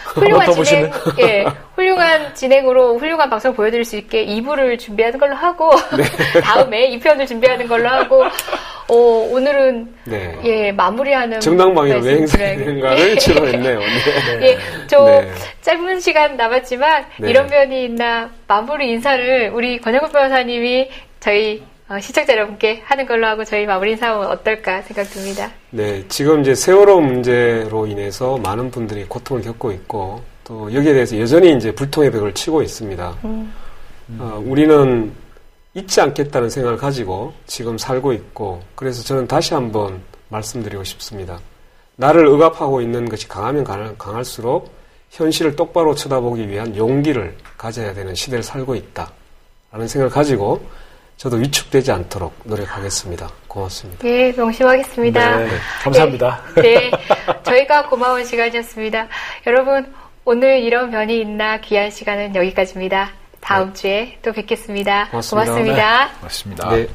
훌륭한 진행으로 훌륭한 방송 보여드릴 수 있게 2부를 준비하는 걸로 하고, 다음에 2편을 준비하는 걸로 하고, 오늘은 네. 예, 마무리하는 정당방위가 왜 말씀드려야- 행사되는가를 치러냈네요. 네. 예, 저 네. 짧은 시간 남았지만 네. 이런 면이 있나 마무리 인사를 우리 권영국 변호사님이 저희 시청자 여러분께 하는 걸로 하고 저희 마무리 인사하면 어떨까 생각됩니다. 네, 지금 이제 세월호 문제로 인해서 많은 분들이 고통을 겪고 있고 또 여기에 대해서 여전히 이제 불통의 벽을 치고 있습니다. 우리는 잊지 않겠다는 생각을 가지고 지금 살고 있고, 그래서 저는 다시 한번 말씀드리고 싶습니다. 나를 억압하고 있는 것이 강하면 강할수록 현실을 똑바로 쳐다보기 위한 용기를 가져야 되는 시대를 살고 있다 라는 생각을 가지고 저도 위축되지 않도록 노력하겠습니다. 고맙습니다. 네, 명심하겠습니다. 네, 감사합니다. 네, 저희가 고마운 시간이었습니다. 여러분, 오늘 이런 변이 있나 귀한 시간은 여기까지입니다. 다음 주에 또 뵙겠습니다. 고맙습니다. 고맙습니다. 고맙습니다. 네.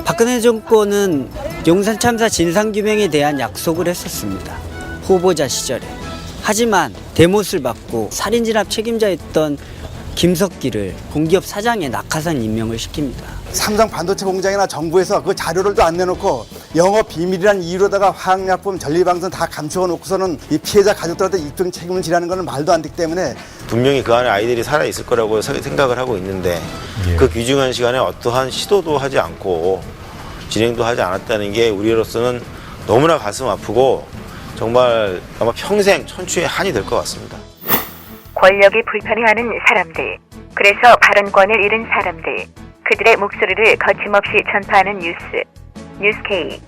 박근혜 정권은 용산 참사 진상규명에 대한 약속을 했었습니다. 후보자 시절에. 하지만 대못을 받고 살인진압 책임자였던 김석기를 공기업 사장에 낙하산 임명을 시킵니다. 삼성 반도체 공장이나 정부에서 그 자료를 안 내놓고 영업 비밀이란 이유로다가 화학약품, 전리방송 다 감추어 놓고서는 이 피해자 가족들한테 입증 책임을 지라는 것은 말도 안 되기 때문에 분명히 그 안에 아이들이 살아있을 거라고 생각을 하고 있는데 그 귀중한 시간에 어떠한 시도도 하지 않고 진행도 하지 않았다는 게 우리로서는 너무나 가슴 아프고 정말 아마 평생 천추의 한이 될 것 같습니다. 권력이 불편해하는 사람들, 그래서 발언권을 잃은 사람들, 그들의 목소리를 거침없이 전파하는 뉴스K.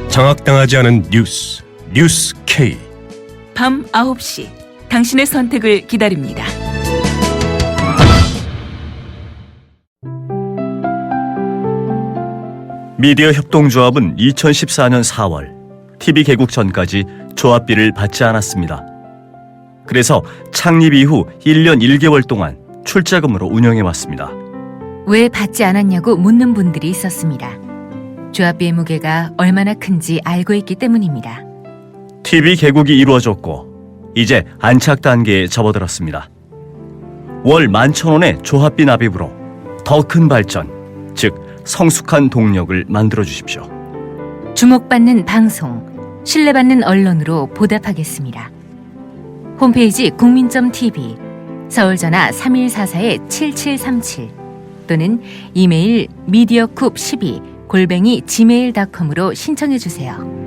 장악당하지 않은 뉴스K. 밤 9시 당신의 선택을 기다립니다. 미디어 협동조합은 2014년 4월 TV 개국 전까지 조합비를 받지 않았습니다. 그래서 창립 이후 1년 1개월 동안 출자금으로 운영해왔습니다. 왜 받지 않았냐고 묻는 분들이 있었습니다. 조합비의 무게가 얼마나 큰지 알고 있기 때문입니다. TV 개국이 이루어졌고 이제 안착 단계에 접어들었습니다. 월 11,000원의 조합비 납입으로 더 큰 발전, 즉 성숙한 동력을 만들어 주십시오. 주목받는 방송, 신뢰받는 언론으로 보답하겠습니다. 홈페이지 국민.tv, 서울전화 3144-7737 또는 이메일 mediacoup12@gmail.com으로 신청해 주세요.